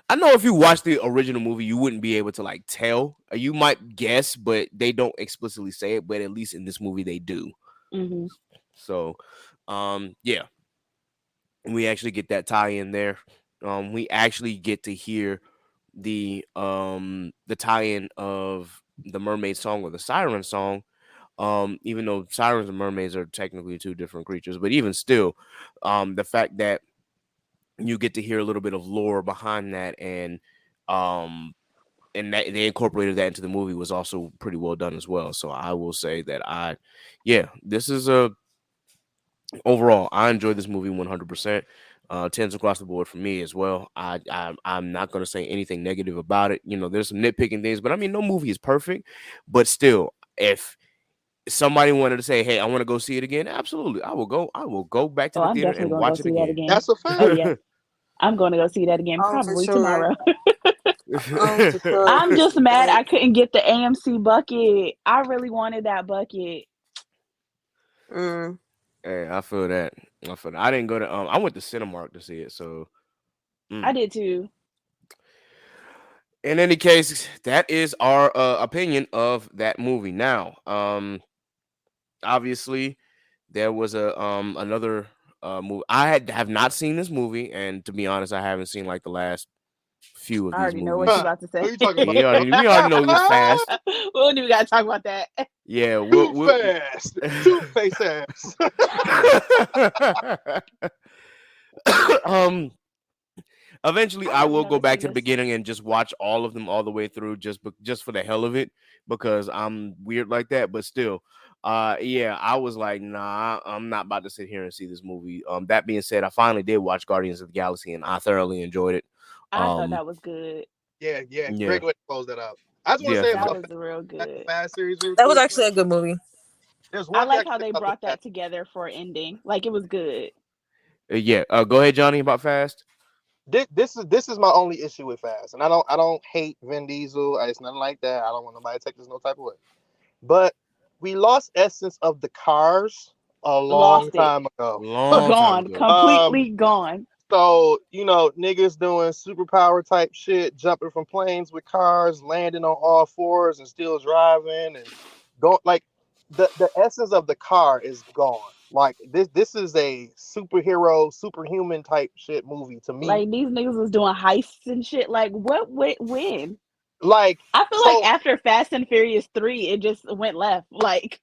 I know if you watch the original movie, you wouldn't be able to like tell. You might guess, but they don't explicitly say it. But at least in this movie, they do. Hmm. So, yeah, we actually get that tie in there. We actually get to hear the tie-in of the mermaid song or the siren song. Even though sirens and mermaids are technically two different creatures, but even still, the fact that you get to hear a little bit of lore behind that um and that they incorporated that into the movie was also pretty well done as well. So I will say that yeah, this is a overall I enjoyed this movie 100%. Tens across the board for me as well. I'm not going to say anything negative about it. You know, there's some nitpicking things, but I mean, no movie is perfect. But still, if somebody wanted to say, "Hey, I want to go see it again," absolutely, I will go. I will go back to Oh, the I'm theater definitely and gonna go watch it see that again. again. That's a Oh fact. yeah, I'm going to go see that again Oh, for probably sure. tomorrow. Oh, for sure. I'm just mad Like, I couldn't get the AMC bucket. I really wanted that bucket. mm. Hey, I feel that. I feel that. I didn't go to. I went to Cinemark to see it. So, I mm. did too. In any case, that is our opinion of that movie. Now, obviously, there was a another movie. Have not seen this movie, and to be honest, I haven't seen like the last few of I these already know what you're movies. Huh. about to Who say. you talking about? Yeah, we already know it was fast. We don't even gotta talk about that. Yeah, Too fast. Two face ass. um eventually I I have will go never back seen to the this. beginning and just watch all of them all the way through just for the hell of it because I'm weird like that, but still yeah, I was like, nah, I'm not about to sit here and see this movie. That being said, I finally did watch Guardians of the Galaxy and I thoroughly enjoyed it. I thought um that was good. Yeah, yeah, great way to close that out. I just want to Yeah, say That about was real the good. Fast series real That was quick. actually a good movie. There's I one thing I like can how say they about the brought that together for an ending. Like it was good. yeah. Go ahead, Johnny. About Fast. this is my only issue with Fast, and I don't hate Vin Diesel. It's nothing like that. I don't want nobody to take this no type of way. But we lost essence of the cars a long Lost it. time ago. Long time Gone. ago. Completely gone. So niggas doing superpower type shit, jumping from planes with cars, landing on all fours, and still driving and going like the essence of the car is gone. Like this is a superhero, superhuman type shit movie to me. Like these niggas was doing heists and shit. Like what? When? Like I feel like so after Fast and Furious 3, it just went left. Like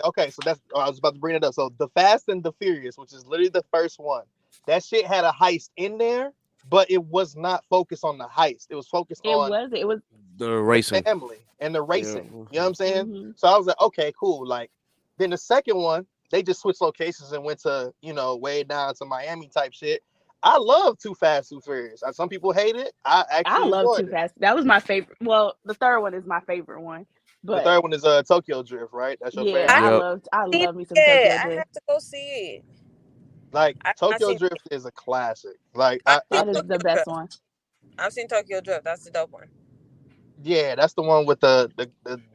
Okay. So that's I was about to bring it up. So the Fast and the Furious, which is literally the first one, that shit had a heist in there, but it was not focused on the heist. It was focused it on was. It was. The the racing. family and the Yeah. racing. You know what I'm saying? Mhm. So I was like, okay, cool. Like then the second one, they just switched locations and went to way down to Miami type shit. I love Too Fast, Too Furious. Some people hate it. I I actually love enjoyed Too it. Fast. That was my favorite. Well, the third one is my favorite one. The But third one is Tokyo Drift, right? That's your yeah, favorite. I Yep. I seen love me some it. Tokyo I Drift. have to go see it. Like I've not Tokyo seen. Drift is a classic. Like I've seen I That is think the Tokyo best Drift. one. I've seen Tokyo Drift. That's the dope one. yeah, that's the one with the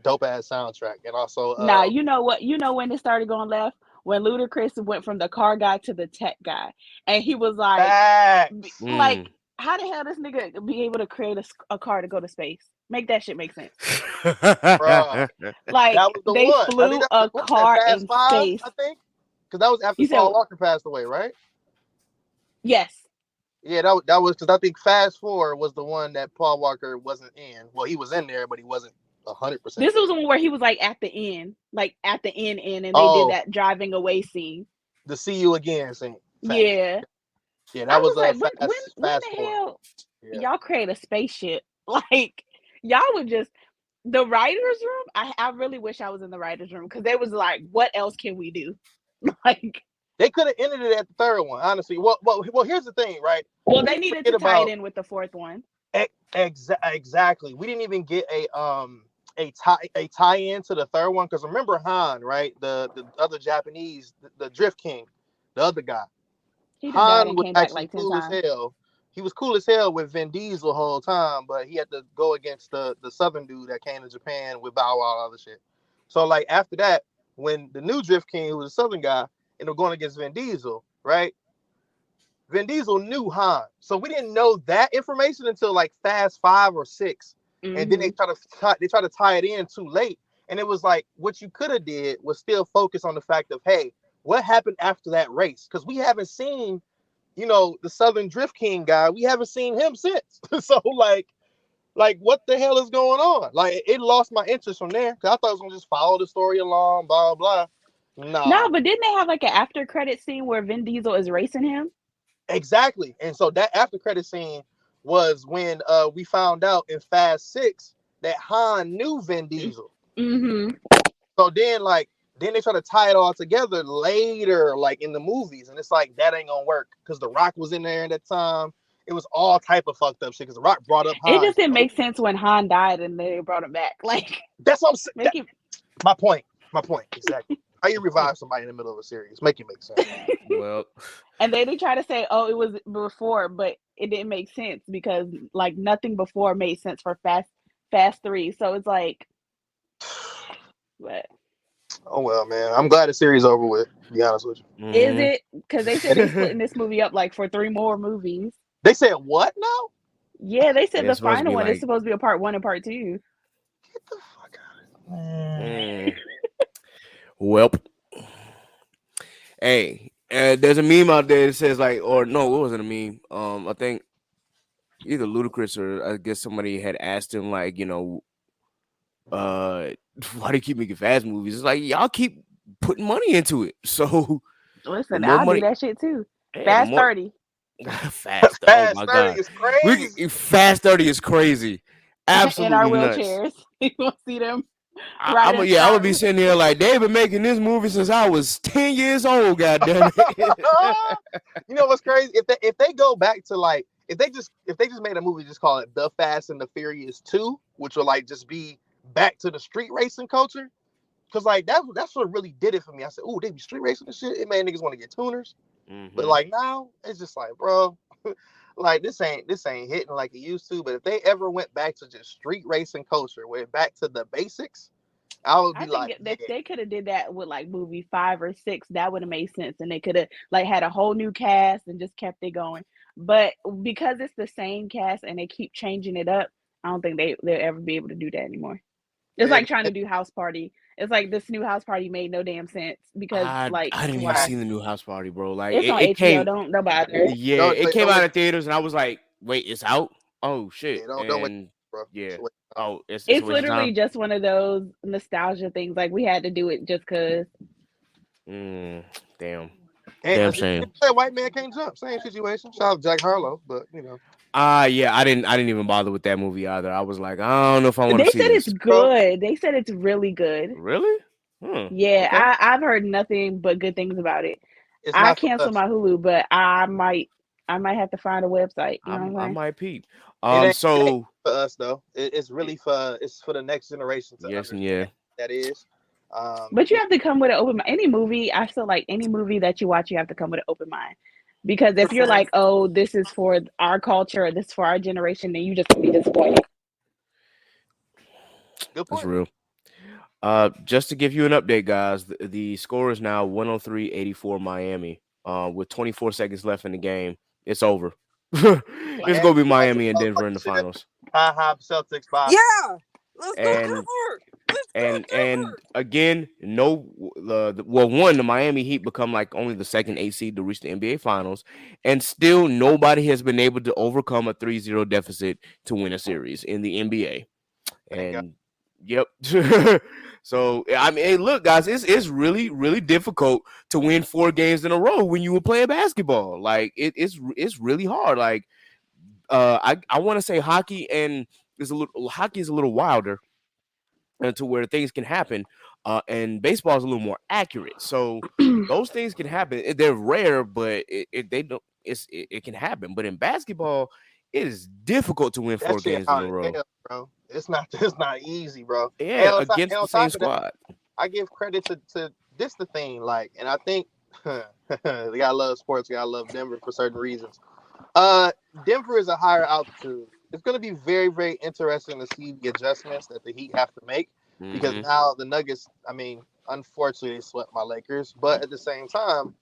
dope ass soundtrack and also Now you know what? You know when it started going left when Ludacris went from the car guy to the tech guy, and he was facts. Mm. how the hell this nigga be able to create a car to go to space? Make that shit make sense. Bruh. Like That was the they one. I think flew that a what was that car Fast in Five, space. I think. Because that was after You said Paul Walker passed away, right? yes. Yeah, that was because I think Fast Four was the one that Paul Walker wasn't in. Well, he was in there, but he wasn't 100% This there. was the one where he was like at the end, and they did Oh, that driving away scene. the See You Again scene. Fact. Yeah. Yeah, I that was was a like, when Fast the Four. hell Yeah. y'all create a spaceship? Like y'all would just the writers' room. I really wish I was in the writers' room because they was like, what else can we do? Like, They could have ended it at the third one, honestly. Well, here's the thing, right? well, We they didn't needed forget to tie it about in with the fourth one. exactly. We didn't even get a tie in to the third one because remember Han, right? The other Japanese, the Drift King, the other guy. He done died Han and was came back actually like 10 cool as times. hell. He was cool as hell with Vin Diesel the whole time, but he had to go against the Southern dude that came to Japan with Bow Wow and all the shit. So like after that, when the new Drift King, who was a Southern guy, ended up going against Vin Diesel, right? Vin Diesel knew Han, so we didn't know that information until like Fast 5 or 6, and then Mm-hmm. they try to tie it in too late. And it was like what you could have did was still focus on the fact of hey, what happened after that race? Because we haven't seen the Southern Drift King guy, we haven't seen him since. So like what the hell is going on? Like it lost my interest from there because I thought it was gonna just follow the story along, blah blah. No, Nah, but didn't they have like an after credit scene where Vin Diesel is racing him? exactly. And so that after credit scene was when we found out in Fast 6 that Han knew Vin Diesel. Mm-hmm. So then they try to tie it all together later, like in the movies, and it's like that ain't gonna work because The Rock was in there at that time. It was all type of fucked up shit because The Rock brought up It Han. just didn't make sense when Han died and they brought him back. Like, That's what I'm saying. make it. My point. Exactly. How you revive somebody in the middle of a series? Make it make sense. Well, And they try to say, oh, it was before, but it didn't make sense because like nothing before made sense for Fast 3. So it's like, what Oh well, man. I'm glad the series over with. To be honest with you. is mhm. it? Because they said they splitting this movie up like for 3 more movies. They said what now? Yeah, they said Yeah, the it's supposed to final be one is like supposed to be a part 1 and part 2. Get the fuck out of here. mm. Welp. Hey, there's a meme out there that says like, or no, it wasn't a meme. I think either Ludacris or I guess somebody had asked him like, why do you keep making fast movies? It's like y'all keep putting money into it. So the Listen, more I'll do money, that shit too. yeah, the Fast more 30 fast. Oh Fast my 30 god, is crazy. Fast 30 is crazy. in our Absolutely nuts. wheelchairs. You want to see them I'm riding gonna be cars? sitting here like they've been making this movie since I was 10 years old. God damn it. You know what's crazy? If they go back to like if they just made a movie, just call it The Fast and the Furious 2, which would like just be back to the street racing culture. Cause like that's what really did it for me. I said, "Ooh, they be street racing and shit." It made niggas want to get tuners. But like now, it's just like, bro, like this ain't hitting like it used to. But if they ever went back to just street racing culture, went back to the basics, I would be I think like, that yeah, they could have did that with like movie 5 or 6. That would have made sense, and they could have like had a whole new cast and just kept it going. But because it's the same cast and they keep changing it up, I don't think they'll ever be able to do that anymore. It's yeah, like trying to do House Party. It's like this new House Party made no damn sense because like I didn't even why? see the new House Party, bro. Like It's on it HBO. came, Don't bother. yeah, don't it wait, came don't out wait, of theaters, and I was like, wait, it's out? Oh shit! yeah, don't wait, And bro. yeah, So wait, oh, it's a It's waste of literally time. just one of those nostalgia things. Like we had to do it just cause. Mm, damn, and damn it's shame. that white man can't jump. Same situation. Shout out to Jack Harlow, but Yeah, I didn't even bother with that movie either. I was like, I don't know if I want to They see said it's this. bro, good. They said it's really good. Really? Hmm. Yeah, Okay. I've heard nothing but good things about it. it's I not for canceled us. my Hulu, but I might have to find a website. You know what I'm I saying? might peep. It ain't So for us though. It's really for the next generation to yes and yeah. understand what that is. But you Yeah, have to come with an open mind. Any movie, I feel like any movie that you watch, you have to come with an open mind. Because if you're like, oh, this is for our culture or this is for our generation, then you just gonna be disappointed. good That's point. real. Just to give you an update, guys, the score is now 103-84 Miami. With 24 seconds left in the game, it's over. It's Miami gonna be lost to Miami and Denver in the motherfucking shit. finals. High hop Celtics by Yeah, let's go And Denver. Let's go and Denver. again, no, well, one, the Miami Heat become like only the second 8 seed to reach the NBA Finals, and still nobody has been able to overcome a 3-0 deficit to win a series in the NBA. thank God. And yep. So I mean, hey, look, guys, it's really difficult to win 4 games in a row when you were playing basketball. Like it's really hard. Like I want to say hockey is a little wilder to where things can happen, and baseball is a little more accurate. So those things can happen. They're rare, but they don't. It can happen. But in basketball, it is difficult to win That four shit games in a hard as row. hell, bro. It's not easy, bro. Yeah, And against the on same top of that, squad. I give credit to this the thing, like, and I think they gotta love sports, gotta love Denver for certain reasons. Denver is a higher altitude. It's gonna be very, very interesting to see the adjustments that the Heat have to make because Hmm. now the Nuggets, I mean, unfortunately they swept my Lakers, but at the same time,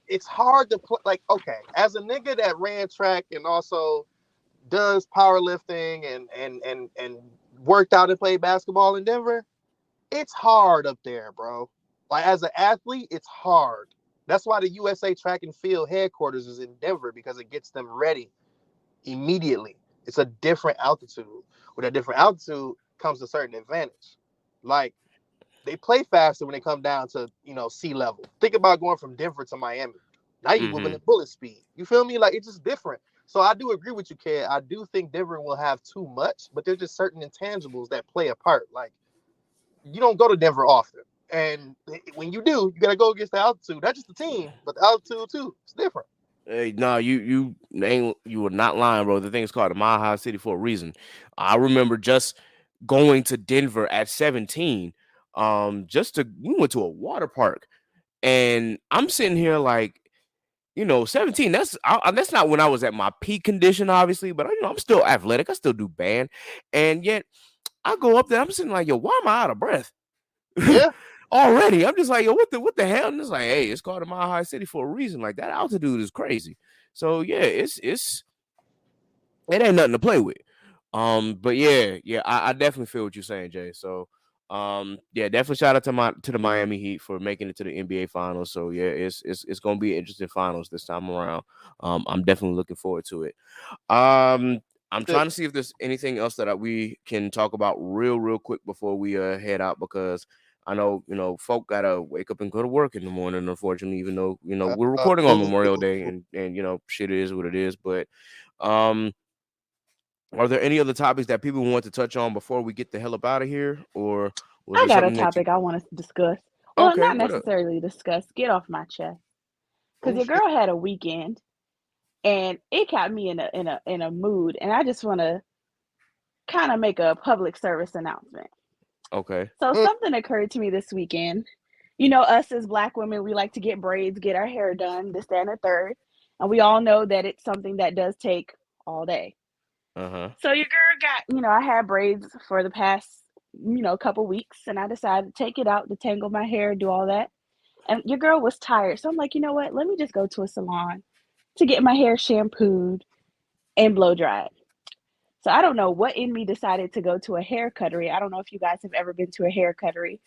it's hard to play. Like, okay, as a nigga that ran track and also does powerlifting and worked out and played basketball in Denver, it's hard up there, bro. Like as an athlete, it's hard. That's why the USA Track and Field headquarters is in Denver because it gets them ready immediately. It's a different altitude. With a different altitude comes a certain advantage. Like they play faster when they come down to sea level. Think about going from Denver to Miami. Now you're moving Hmm. at bullet speed. You feel me? Like it's just different. So I do agree with you, kid. I do think Denver will have too much, but there's just certain intangibles that play a part. Like you don't go to Denver often. And when you do, you gotta go against the altitude. Not just the team, but the altitude too. It's different. Hey, no, you were not lying, bro. The thing is called the Mile High City for a reason. I remember just going to Denver at 17. We went to a water park, and I'm sitting here like, 17. That's not when I was at my peak condition, obviously, but I'm still athletic. I still do band, and yet I go up there. I'm sitting like, yo, why am I out of breath? Yeah, Already? I'm just like, yo, what the hell? And it's like, hey, it's called a Mile High City for a reason. Like that altitude is crazy. So yeah, it ain't nothing to play with. But yeah, I definitely feel what you're saying, Jay. So yeah, definitely shout out to the Miami Heat for making it to the NBA Finals. So yeah, it's gonna be interesting finals this time around. I'm definitely looking forward to it. I'm still, trying to see if there's anything else that we can talk about real quick before we head out because I know folk gotta wake up and go to work in the morning. Unfortunately, even though we're recording on Memorial Day and shit is what it is. But um, are there any other topics that people want to touch on before we get the hell up out of here, or was I there got a something that you? topic I want to discuss. Well, Okay, not what up? necessarily discuss. Get off my chest. Because oh your shit. girl had a weekend and it got me in a mood. And I just want to kind of make a public service announcement. Okay. So something occurred to me this weekend. You know, us as Black women, we like to get braids, get our hair done, this, that, and the third. And we all know that it's something that does take all day. Uh-huh. So your girl got, I had braids for the past, couple weeks, and I decided to take it out, detangle my hair, do all that. And your girl was tired. So I'm like, you know what? Let me just go to a salon to get my hair shampooed and blow dried. So I don't know what in me decided to go to a hair cuttery. I don't know if you guys have ever been to a hair cuttery.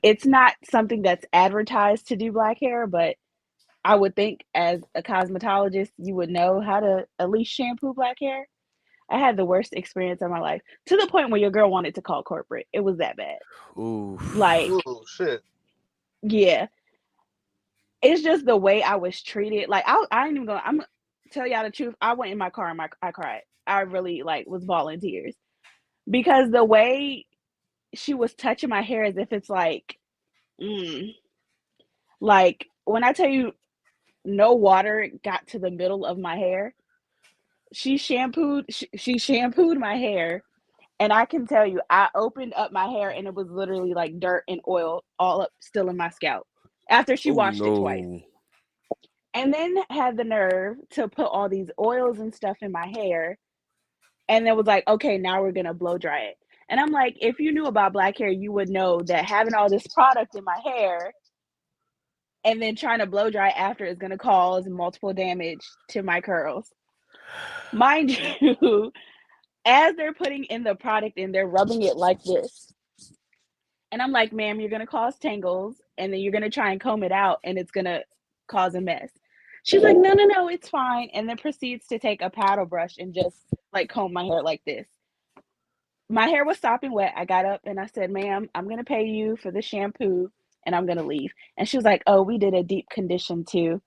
It's not something that's advertised to do Black hair, but I would think as a cosmetologist, you would know how to at least shampoo Black hair. I had the worst experience of my life, to the point where your girl wanted to call corporate. It was that bad. Ooh. Like, Oh shit. yeah, it's just the way I was treated. Like, I ain't even gonna. I'm gonna tell y'all the truth. I went in my car and I cried. I really was bawling tears because the way she was touching my hair as if it's like when I tell you no water got to the middle of my hair. She shampooed my hair, and I can tell you, I opened up my hair and it was literally like dirt and oil all up still in my scalp after she Oh washed it twice. no. And then had the nerve to put all these oils and stuff in my hair, and then was like, okay, now we're gonna blow dry it. And I'm like, if you knew about Black hair, you would know that having all this product in my hair and then trying to blow dry after is gonna cause multiple damage to my curls. Mind you, as they're putting in the product and they're rubbing it like this. And I'm like, ma'am, you're going to cause tangles, and then you're going to try and comb it out, and it's going to cause a mess. She's like, no, it's fine. And then proceeds to take a paddle brush and just comb my hair like this. My hair was sopping wet. I got up and I said, ma'am, I'm going to pay you for the shampoo, and I'm going to leave. And she was like, oh, we did a deep condition too.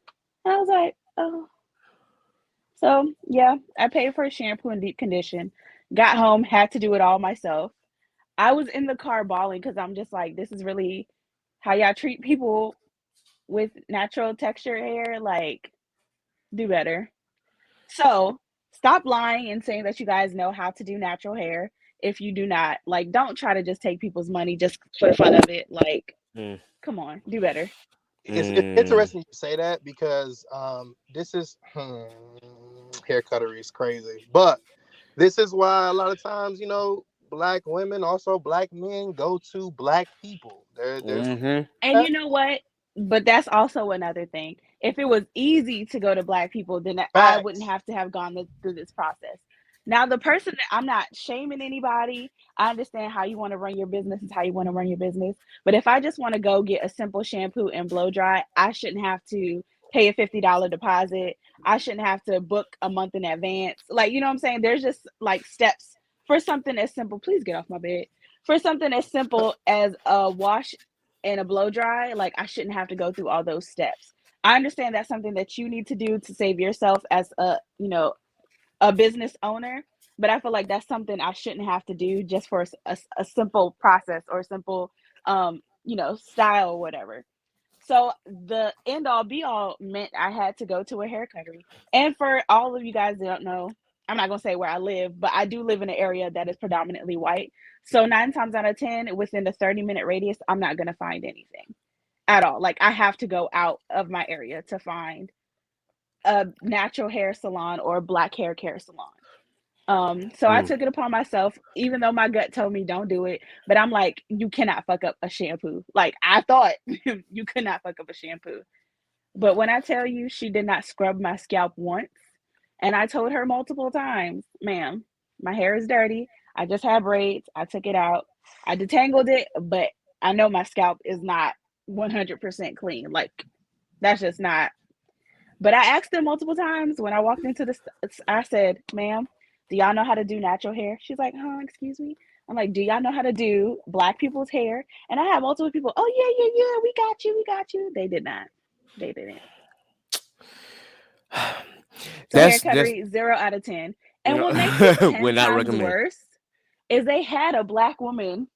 And I was like, oh. So, yeah, I paid for a shampoo and deep condition. Got home, had to do it all myself. I was in the car bawling because I'm just like, this is really how y'all treat people with natural texture hair. Like, do better. So, stop lying and saying that you guys know how to do natural hair if you do not. Like, don't try to just take people's money just for the fun of it. Like, come on, do better. It's interesting you say that because this is hair cuttery is crazy, but this is why a lot of times Black women, also Black men, go to Black people. And you know what? But that's also another thing. If it was easy to go to Black people, then I wouldn't have to have gone through this process. Now, the person that I'm not shaming anybody. I understand how you want to run your business is how you want to run your business. But if I just want to go get a simple shampoo and blow dry, I shouldn't have to pay a $50 deposit. I shouldn't have to book a month in advance. Like, you know what I'm saying? There's just steps for something as simple. Please get off my bed. For something as simple as a wash and a blow dry, I shouldn't have to go through all those steps. I understand that's something that you need to do to save yourself as a business owner, but I feel like that's something I shouldn't have to do just for a simple process or simple, style or whatever. So the end all be all meant I had to go to a hair cuttery. And for all of you guys that don't know, I'm not going to say where I live, but I do live in an area that is predominantly white. So 9 times out of 10, within the 30-minute radius, I'm not going to find anything at all. I have to go out of my area to find a natural hair salon or Black hair care salon. So I took it upon myself, even though my gut told me don't do it. But I'm like, you cannot fuck up a shampoo. I thought you could not fuck up a shampoo. But when I tell you she did not scrub my scalp once, and I told her multiple times, ma'am, my hair is dirty. I just had braids. I took it out. I detangled it, but I know my scalp is not 100% clean. That's just not. But I asked them multiple times when I walked into I said, ma'am, do y'all know how to do natural hair? She's like, excuse me. I'm like, do y'all know how to do Black people's hair? And I had multiple people, oh, yeah, we got you. They did not. They didn't. So hair cuttery, 0 out of 10. And what makes it 10 times worse is they had a Black woman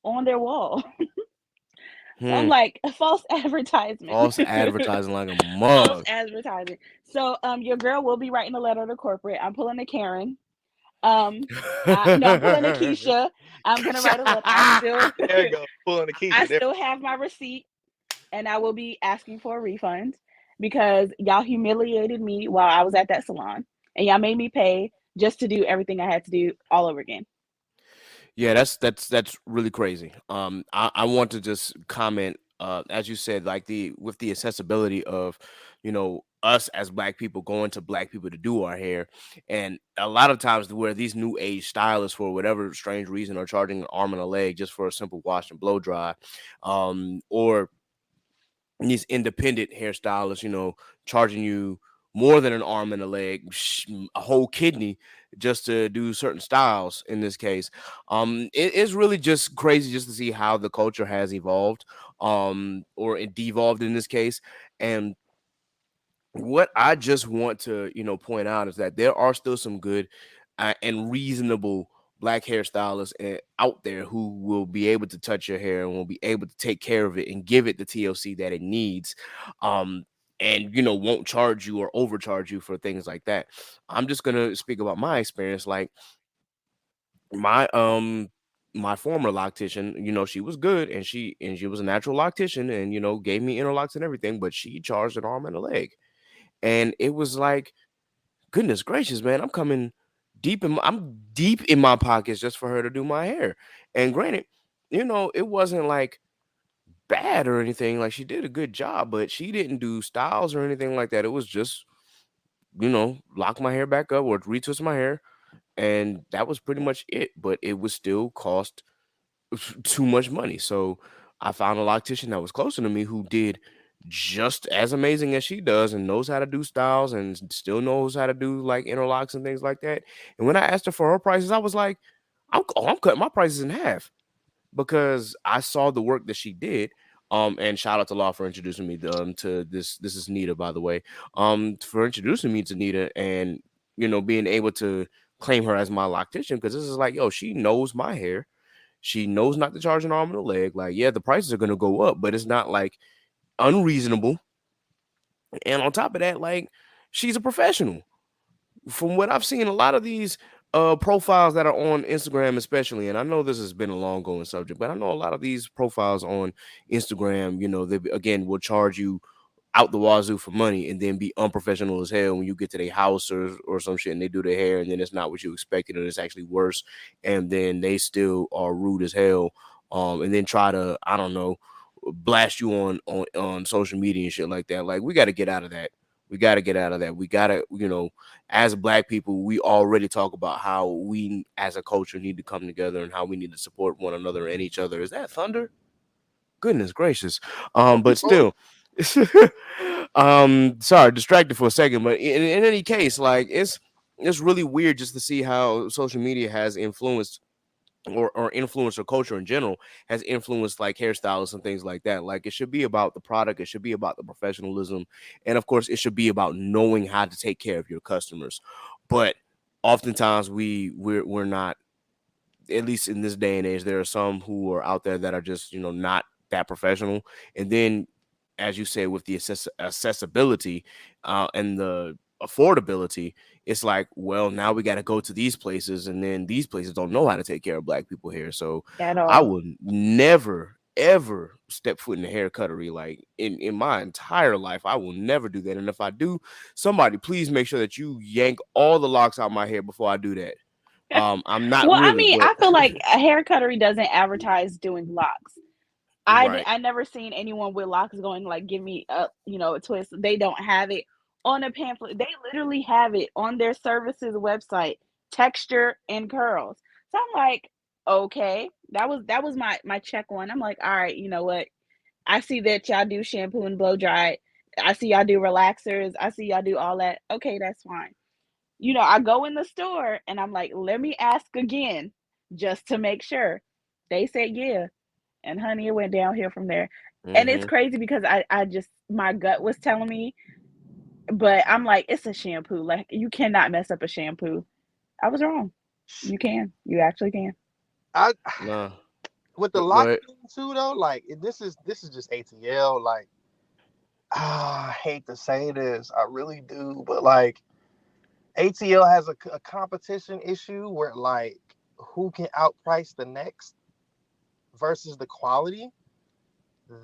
on their wall. So I'm Hmm. like, false advertisement. False advertising like a False mug. advertising. So your girl will be writing a letter to corporate. I'm pulling a Karen. Um no, I'm pulling a Keisha. I'm gonna write a letter. I still There you go, pulling the I Keisha. There. still have my receipt and I will be asking for a refund because y'all humiliated me while I was at that salon and y'all made me pay just to do everything I had to do all over again. Yeah, that's really crazy. I want to just comment, as you said, like the with the accessibility of, us as black people going to black people to do our hair, and a lot of times where these new age stylists for whatever strange reason are charging an arm and a leg just for a simple wash and blow dry, or these independent hairstylists, charging you more than an arm and a leg, a whole kidney, just to do certain styles. In this case, it is really just crazy just to see how the culture has evolved, or it devolved in this case. And what I just want to, point out is that there are still some good and reasonable black hairstylists out there who will be able to touch your hair and will be able to take care of it and give it the TLC that it needs. Um, and won't charge you or overcharge you for things like that. I'm just gonna speak about my experience. Like my my former loctician, she was good, and she was a natural loctician, and gave me interlocks and everything, but she charged an arm and a leg. And it was like, goodness gracious, man, I'm deep in my pockets just for her to do my hair. And granted, it wasn't like bad or anything. Like, she did a good job, but she didn't do styles or anything like that. It was just, lock my hair back up or retwist my hair. And that was pretty much it. But it was still cost too much money. So I found a loctician that was closer to me who did just as amazing as she does and knows how to do styles and still knows how to do like interlocks and things like that. And when I asked her for her prices, I was like, I'm cutting my prices in half because I saw the work that she did. And shout out to Law for introducing me to this. This is Nita, by the way. For introducing me to Nita and being able to claim her as my loctician, because this is like, yo, she knows my hair. She knows not to charge an arm and a leg. Like, yeah, the prices are gonna go up, but it's not like unreasonable. And on top of that, like, she's a professional. From what I've seen, a lot of these profiles that are on Instagram, especially, and I know this has been a long going subject, but I know a lot of these profiles on Instagram, they again will charge you out the wazoo for money and then be unprofessional as hell when you get to their house or some shit and they do their hair and then it's not what you expected and it's actually worse, and then they still are rude as hell, and then try to, I don't know, blast you on social media and shit like that. Like, we got to get out of that. We got to get out of that. We got to, as black people, we already talk about how we as a culture need to come together and how we need to support one another and each other. Is that thunder? Goodness gracious. But still, sorry, distracted for a second. But in any case, like, it's really weird just to see how social media has influenced or influencer culture in general has influenced like hairstylists and things like that. Like, it should be about the product, it should be about the professionalism, and of course it should be about knowing how to take care of your customers. But oftentimes we're not, at least in this day and age, there are some who are out there that are just, not that professional. And then, as you say, with the accessibility and the affordability, it's like, well, now we got to go to these places, and then these places don't know how to take care of black people here. So At I all. will never ever step foot in the hair cuttery. Like, in my entire life, I will never do that. And if I do, somebody please make sure that you yank all the locks out my hair before I do that. I'm not Well, I really, mean, but I feel like a hair cuttery doesn't advertise doing locks. right. I never seen anyone with locks going like, give me a a twist. They don't have it on a pamphlet. They literally have it on their services website, texture and curls. So I'm like, okay, that was my check one. I'm like, all right, you know what? I see that y'all do shampoo and blow dry. I see y'all do relaxers. I see y'all do all that. Okay, that's fine. I go in the store and I'm like, let me ask again just to make sure. They said, yeah. And honey, it went downhill from there. And it's Hmm. crazy because I just, my gut was telling me, but I'm like, it's a shampoo. Like, you cannot mess up a shampoo. I was wrong. You can. You actually can. I Nah. with the Go lock ahead. thing too though, like this is just ATL. Like I hate to say this, I really do, but like ATL has a competition issue where like who can outprice the next versus the quality.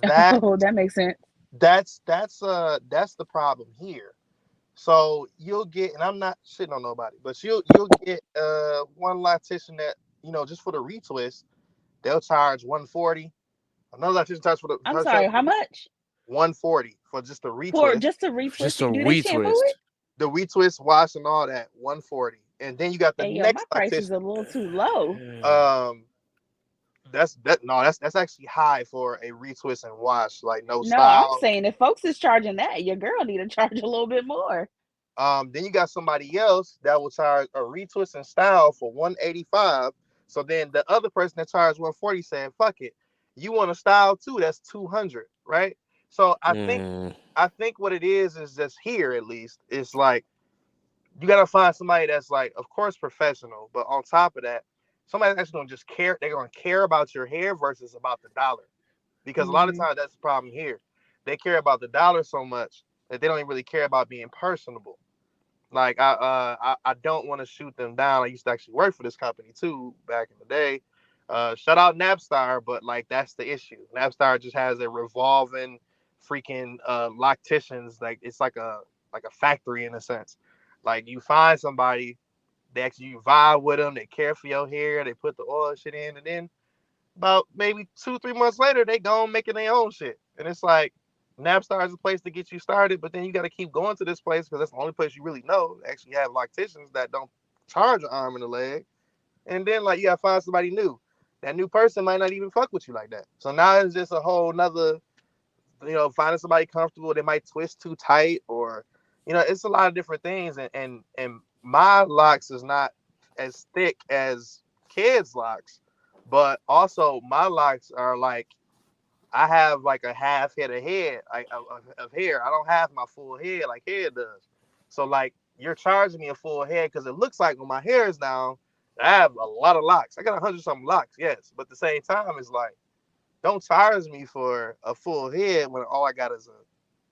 That Oh, that makes sense. that's the problem here. So you'll get, and I'm not shitting on nobody, but you'll get one loctician that just for the retwist they'll charge 140. Another loctician charge for I'm sorry, how much? 140 for just the For retwist, just to retwist Just a it? Do they shampoo retwist. it? the retwist, wash, and all that. 140, and then you got the Hey, yo, my next price is loctician. a little too low. Um, that's actually high for a retwist and wash, like no No, I'm style. saying if folks is charging that, your girl need to charge a little bit more. Then you got somebody else that will charge a retwist and style for 185. So then the other person that charged 140 saying, "Fuck it, you want a style too? That's 200, right?" So Mm. I think what it is just here at least it's like you gotta find somebody that's like, of course, professional, but on top of that, somebody that's gonna just care. They're gonna care about your hair versus about the dollar, because a lot of Hmm. times that's the problem here. They care about the dollar so much that they don't even really care about being personable. Like I don't want to shoot them down. I used to actually work for this company too back in the day. Shout out Napstar, but like that's the issue. Napstar just has a revolving freaking locticians. Like it's like a factory in a sense. Like you find somebody, they actually you vibe with them, they care for your hair, they put the oil shit in, and then about maybe 2 3 months later, they gone making their own shit, and it's like Napstar is a place to get you started, but then you got to keep going to this place because that's the only place you really know actually have locticians that don't charge an arm and a leg, and then like you got to find somebody new. That new person might not even fuck with you like that. So now it's just a whole nother, finding somebody comfortable. They might twist too tight, or it's a lot of different things, and my locks is not as thick as kids' locks, but also my locks are like I have like a half head of hair, like of hair. I don't have my full head like head does. So like you're charging me a full head because it looks like when my hair is down, I have a lot of locks. I got 100 something locks, yes, but at the same time, it's like don't charge me for a full head when all I got is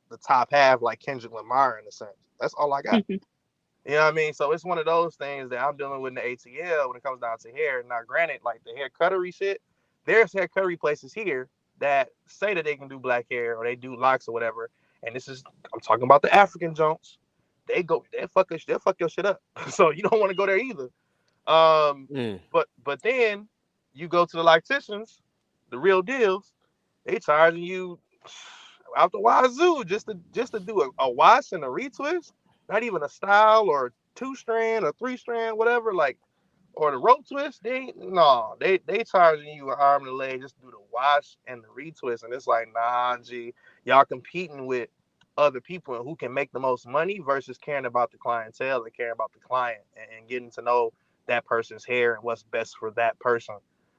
the top half, like Kendrick Lamar in a sense. That's all I got. You know what I mean? So it's one of those things that I'm dealing with in the ATL when it comes down to hair. Now, granted, like the hair cuttery shit, there's hair cuttery places here that say that they can do black hair or they do locks or whatever. And I'm talking about the African Jones. They'll fuck your shit up. So you don't want to go there either. Um, Mm. but then you go to the locticians, the real deals. They charging you out the wazoo just to do a wash and a retwist, not even a style or 2 strand or 3 strand, whatever, like or the rope twist. They charging you an arm and a leg just to do the wash and the retwist, and it's like nah, G, y'all competing with other people and who can make the most money versus caring about the clientele and caring about the client and getting to know that person's hair and what's best for that person.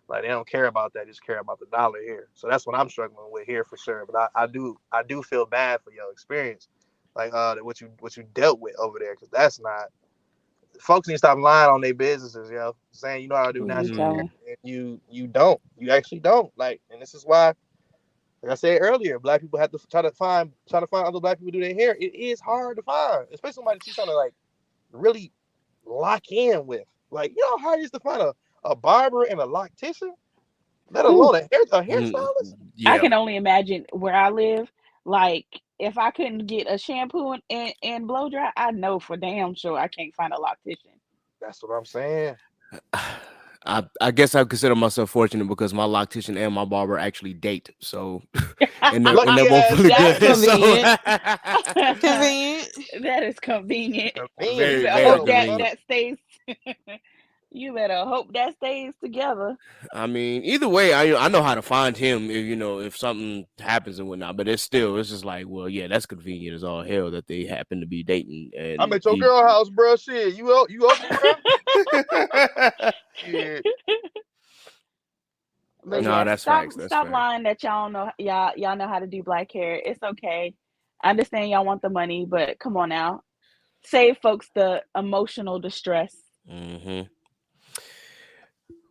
Like they don't care about that, just care about the dollar here. So that's what I'm struggling with here for sure. But I do feel bad for your experience, like what you dealt with over there, because that's not. Folks need to stop lying on their businesses, saying you know how to do Who you natural hair, Mm. telling? and you don't. You actually don't. Like, and this is why, like I said earlier, black people have to try to find other black people to do their hair. It is hard to find, especially somebody that you're trying to like really lock in with. Like, you know how hard it is to find a barber and a loctician, let Who? alone a Mm. hairstylist. I Yeah. can only imagine where I live. Like, if I couldn't get a shampoo and blow dry, I know for damn sure I can't find a loctician. That's what I'm saying. I guess I consider myself fortunate because my loctician and my barber actually date. So and they're Lucky both ass really That's good. bastard. So convenient. Convenient. That is convenient. Convenient You as very, better very hope hell, that son. convenient. that stays. You better hope that stays together. I mean, either way, I know how to find him if if something happens and whatnot. But it's just like, well, yeah, that's convenient as all hell that they happen to be dating I'm and at your girl house, bro. Shit, you owe me, bro. Shit, But that's No, yeah, that's facts. That's stop fact. lying that y'all know how to do black hair. It's okay. I understand y'all want the money, but come on now. Save folks the emotional distress. Hmm.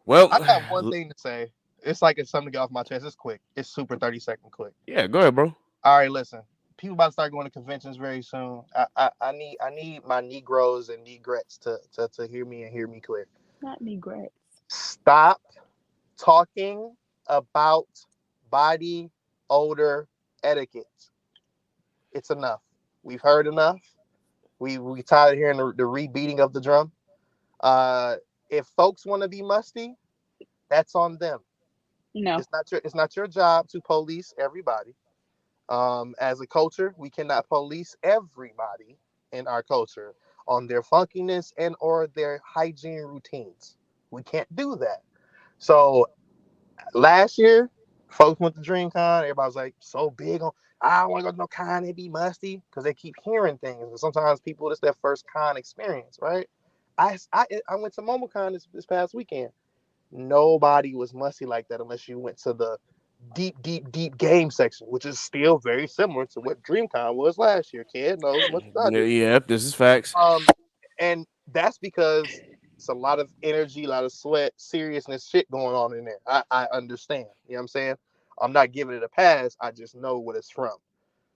Well, I got one thing to say. It's like it's something to get off my chest. It's quick. It's super 30-second quick. Yeah, go ahead, bro. All right, listen. People about to start going to conventions very soon. I need my Negroes and Negrettes to hear me and hear me clear. Not regrets. Stop talking about body odor etiquette. It's enough. We've heard enough. We tired of hearing the rebeating of the drum. Uh, if folks want to be musty, that's on them. No. It's not your job to police everybody. As a culture, we cannot police everybody in our culture on their funkiness and or their hygiene routines. We can't do that. So last year, folks went to DreamCon. Everybody was like so big on. I don't want to go to no con and be musty because they keep hearing things. And sometimes people, it's their first con experience, right? I went to MomoCon this past weekend. Nobody was musty like that unless you went to the deep game section, which is still very similar to what DreamCon was last year. Kid knows as much as I Yeah, do. yep, this is facts. And that's because it's a lot of energy, a lot of sweat, seriousness, shit going on in there. I understand. You know what I'm saying? I'm not giving it a pass. I just know what it's from.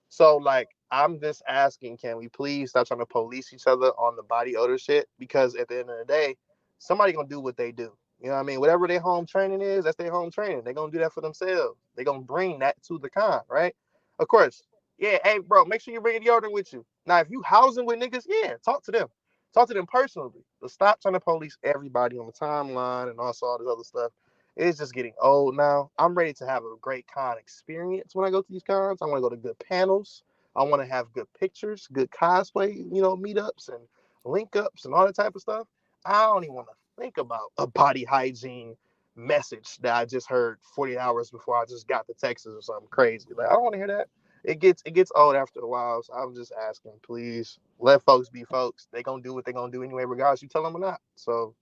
So, like, I'm just asking, can we please stop trying to police each other on the body odor shit? Because at the end of the day, somebody gonna do what they do. You know what I mean? Whatever their home training is, that's their home training. They're gonna do that for themselves. They're gonna bring that to the con, right? Of course. Yeah, hey, bro, make sure you bring a deodorant with you. Now, if you housing with niggas, yeah, talk to them. Talk to them personally. But stop trying to police everybody on the timeline and also all this other stuff. It's just getting old now. I'm ready to have a great con experience when I go to these cons. I want to go to good panels. I want to have good pictures, good cosplay, meetups and link ups and all that type of stuff. I don't even want to think about a body hygiene message that I just heard 40 hours before I just got to Texas or something crazy. Like, I don't want to hear that. It gets old after a while. So I'm just asking, please let folks be folks. They gonna do what they gonna do anyway, regardless you tell them or not. So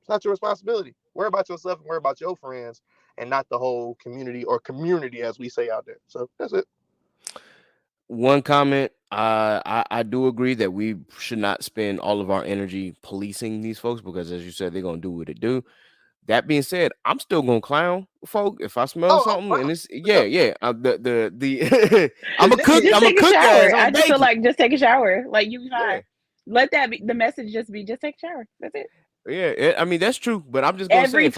it's not your responsibility. Worry about yourself and worry about your friends, and not the whole community or community as we say out there. So that's it. One comment, I do agree that we should not spend all of our energy policing these folks because, as you said, they're gonna do what they do. That being said, I'm still gonna clown folk if I smell Oh, something wow. and it's yeah, yeah. The I'm a cook. Nigga, Just I'm a take a cook ass. shower. I'm a I just feel bake it. like just take a shower. Like you be Yeah, fine. Let that be the message. Just be just take a shower. That's it. yeah. I mean that's true, but I'm just gonna say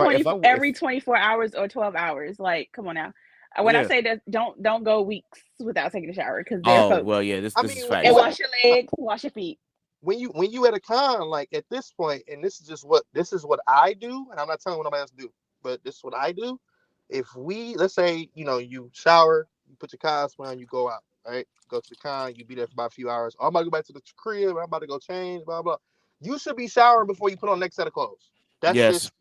Every 24 hours or 12 hours. Like, come on now. When I yeah. say that, don't go weeks without taking a shower because there are Oh folks. well, yeah. This I this is mean, And facts. wash your legs, wash your feet. when you at a con, like at this point, and this is what I do, and I'm not telling what nobody else do, but this is what I do. If let's say, you shower, you put your cosplay on, you go out, right? Go to the con, you be there for about a few hours. Oh, I'm about to go back to the crib, I'm about to go change, blah blah. You should be showering before you put on the next set of clothes. That's Yes. just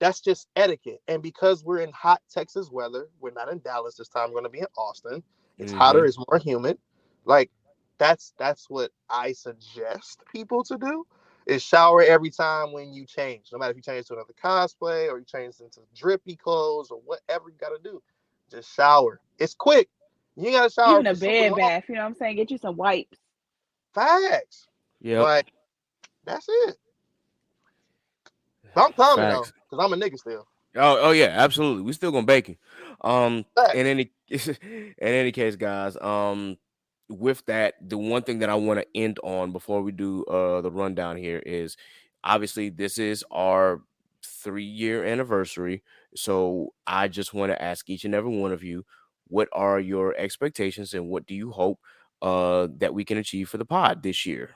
that's just etiquette. And because we're in hot Texas weather, we're not in Dallas this time. We're going to be in Austin. It's Mm-hmm. hotter. It's more humid. Like that's what I suggest people to do is shower every time when you change. No matter if you change to another cosplay or you change into drippy clothes or whatever you got to do, just shower. It's quick. You ain't got to shower Even a for super bed long. bath. You know what I'm saying? Get you some wipes. Facts. Yep. But that's it. But I'm climbing though, Facts. because I'm a nigga still. Oh yeah, absolutely. We still gonna bake it. In Facts. any in any case, guys. With that, the one thing that I want to end on before we do the rundown here is obviously this is our 3-year anniversary. So I just want to ask each and every one of you, what are your expectations and what do you hope that we can achieve for the pod this year?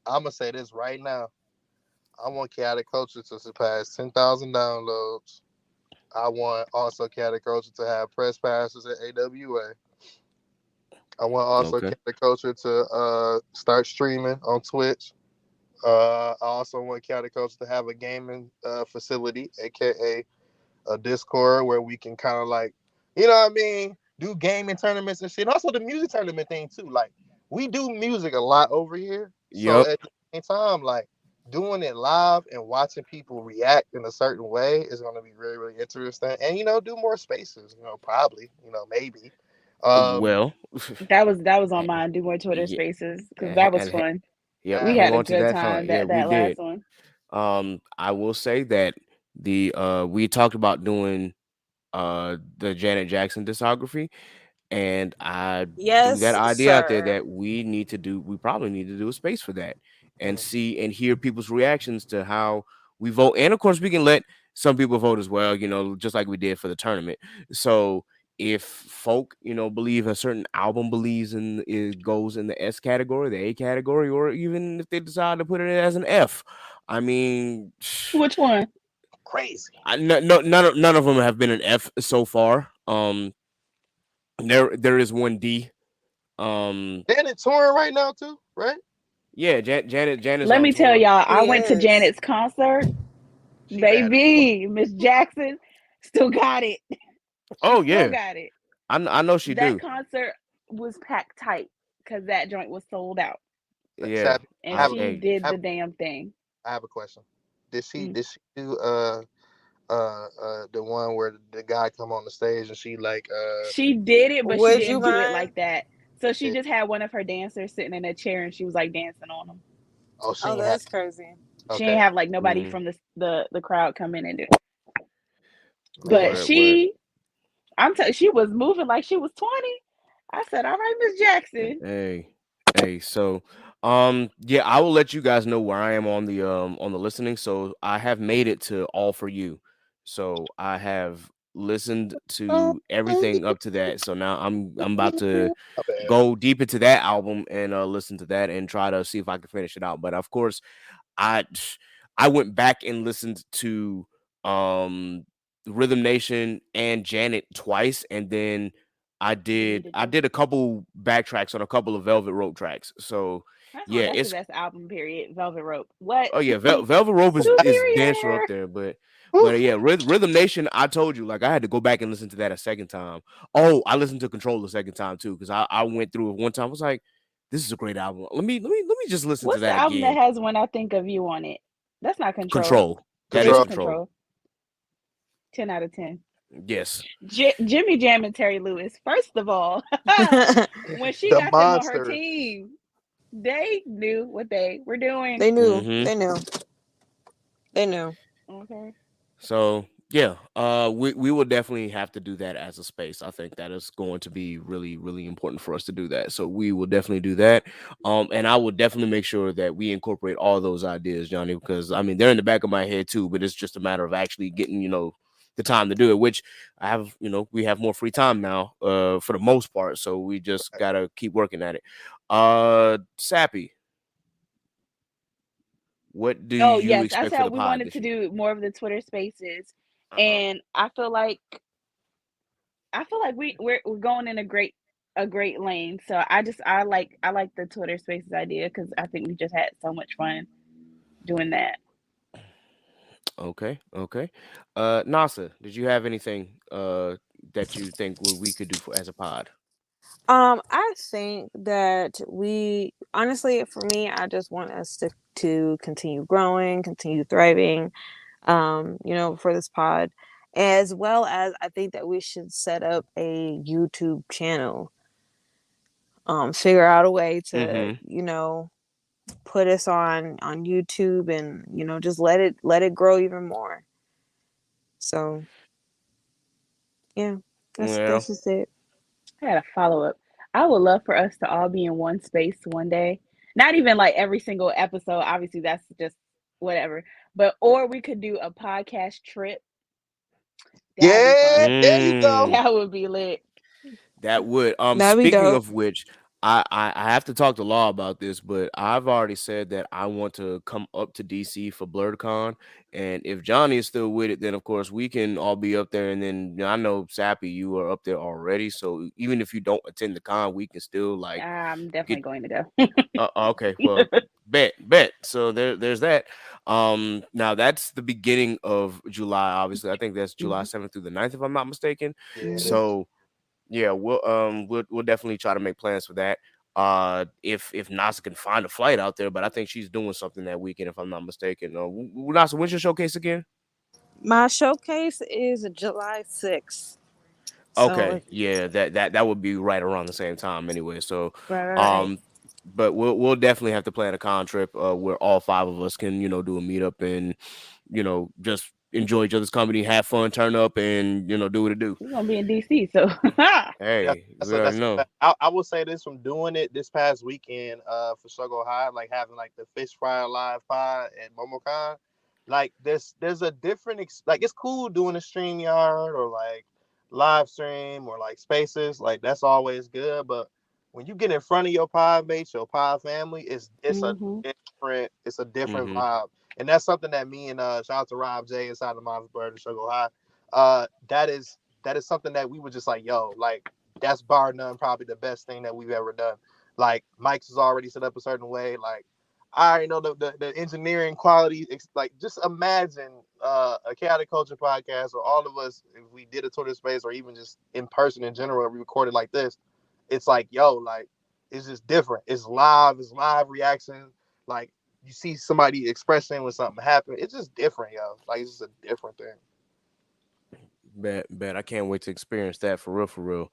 I'm gonna say this right now. I want Chaotic Culture to surpass 10,000 downloads. I want also Chaotic Culture to have press passes at AWA. I want also Okay. Chaotic Culture to start streaming on Twitch. I also want Chaotic Culture to have a gaming facility, aka a Discord, where we can kind of like, you know what I mean, do gaming tournaments and shit. And also the music tournament thing too. Like we do music a lot over here, so Yep. at the same time, like doing it live and watching people react in a certain way is going to be really really interesting. And do more spaces. Probably. Maybe. Um, Well, That was on mine. Do more Twitter yeah, spaces because that was and fun. yep, We uh, had hang a on to good that fun. time Yeah, that we that last did. one. I will say that the we talked about doing the Janet Jackson discography, and I threw that Yes, idea out there sir. that we probably need to do a space for that and see and hear people's reactions to how we vote. And of course we can let some people vote as well, just like we did for the tournament. So if folk, believe a certain album believes in it goes in the S category, the A category, or even if they decide to put it as an F, I mean, Which one? Crazy. none of them have been an F so far. There is one D. Janet touring right now too, right? Yeah, Janet's Let on me tell tour. y'all, I He went to is. Janet's concert. She bad. Baby, Miss Jackson still got it. She Oh still yeah, got it. I know she That do. concert was packed tight because that joint was sold out. Yeah, Savvy. And I have, she hey, did I have the damn thing. I have a question. Did she Mm. did she do the one where the guy come on the stage and she like She did it, but she Would you didn't do it mind? like that. So she it, just had one of her dancers sitting in a chair and she was like dancing on them. oh she Oh, ain't had that's crazy. She didn't okay. have like nobody mm, from the crowd come in and do. But Man. word. she was moving like she was 20. I said, "All right, Miss Jackson." Hey, hey. So, yeah, I will let you guys know where I am on the listening. So I have made it to All for You. So I have listened to everything up to that. So now I'm about to My bad. go deep into that album and listen to that and try to see if I can finish it out. But of course, I I went back and listened to um Rhythm Nation and Janet twice, and then You needed I to. did a couple backtracks on a couple of Velvet Rope tracks. So yeah, That's the it's best album. Period. Velvet Rope. What? oh yeah, Velvet Rope Woo, is damn sure up period. there, but Whew. yeah, Rhythm Nation. I told you, like I had to go back and listen to that a second time. Oh, I listened to Control the second time too because I went through it one time. I was like, this is a great album. Let me just listen to What's the that album that again. has "When I Think of You" on it? That's not Control. Control. That It is is Control. Control. Control. 10 out of 10. Yes. Jimmy Jam and Terry Lewis. First of all, when she The got them on her monsters. team, they knew what they were doing. They knew. Mm-hmm. They knew. They knew. Okay. So yeah, we will definitely have to do that as a space. I think that is going to be really, really important for us to do that. So we will definitely do that. And I will definitely make sure that we incorporate all those ideas, Johnny, because I mean they're in the back of my head too, but it's just a matter of actually getting, the time to do it, which I have, we have more free time now, for the most part. So we just gotta keep working at it. Sappy, what do Oh you yes, I expect for said the we pod wanted this to year? do more of the Twitter Spaces, Uh-huh. and I feel like we're going in a great lane. So I like the Twitter Spaces idea because I think we just had so much fun doing that. Okay, okay. Nasa, did you have anything that you think we could do for as a pod? I think that we honestly, for me, I just want us to continue growing, continue thriving, for this pod, as well as I think that we should set up a YouTube channel. Figure out a way to, Mm-hmm. put us on YouTube and just let it grow even more. So yeah, that's Well, just it. I had a follow up. I would love for us to all be in one space one day. Not even like every single episode. Obviously, that's just whatever. But or we could do a podcast trip. That would be Yeah, fun. there you go. mm, That would be lit. that would That'd be speaking dope. of which, I have to talk to Law about this, but I've already said that I want to come up to DC for BlurredCon, and if Johnny is still with it, then of course we can all be up there. And then I know Sappy, you are up there already, so even if you don't attend the con, we can still like I'm get. definitely going to go. Okay, well, bet. So there's that. Now that's the beginning of July. Obviously, I think that's July Mhm. 7th through the 9th, if I'm not mistaken. Yeah, it Mhm. is. So yeah, we'll definitely try to make plans for that. If Nasa can find a flight out there, but I think she's doing something that weekend, if I'm not mistaken. Nasa, when's your showcase again? My showcase is July 6th. So Okay, yeah, that would be right around the same time anyway. So, right. um, but we'll definitely have to plan a con trip where all five of us can do a meetup and just enjoy each other's company, have fun, turn up, and do what it do. We're gonna be in DC, so That's Hey, that's we a, already that's a know. fact. I will say this from doing it this past weekend for Struggle High, like having like the Fish Fry Live Pod at MomoCon. Like there's a different like it's cool doing a stream yard or like live stream or like spaces, like that's always good. But when you get in front of your pod mates, your pod family, hmm it's a different Hmm. vibe. And that's something that me and shout out to Rob J inside the Mom's Bird and Struggle High. That is something that we were just like, yo, like that's bar none probably the best thing that we've ever done. Like Mike's is already set up a certain way. Like I already know the engineering quality. Like just imagine a chaotic culture podcast or all of us if we did a Twitter space or even just in person in general, we recorded like this. It's like, yo, like it's just different. It's live reaction. Like you see somebody expressing when something happened. It's just different, yo. Like it's just a different thing. Bet, I can't wait to experience that for real, for real.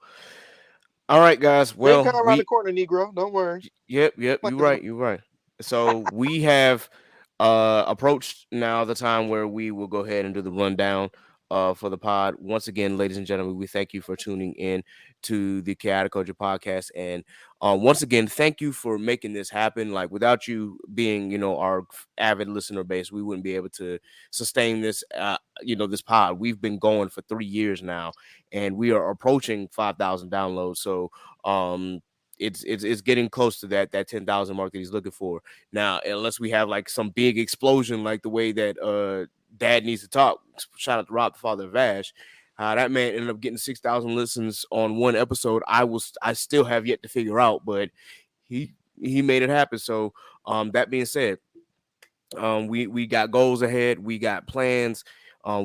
All right, guys. Gen Well, Con around the corner, Negro. Don't worry. yep, you're Plans right, you're right. So we have approached now the time where we will go ahead and do the rundown for the pod. Once again, ladies and gentlemen, we thank you for tuning in to the Chaotic Culture podcast. And once again, thank you for making this happen. Like without you being, our avid listener base, we wouldn't be able to sustain this, this pod. We've been going for 3 years now, and we are approaching 5,000 downloads. So, it's getting close to that 10,000 mark that he's looking for now, unless we have like some big explosion like the way that Dad Needs to Talk, shout out to Rob, the father of Vash, that man ended up getting 6,000 listens on one episode. I still have yet to figure out, but he made it happen. So that being said, we got goals ahead, we got plans,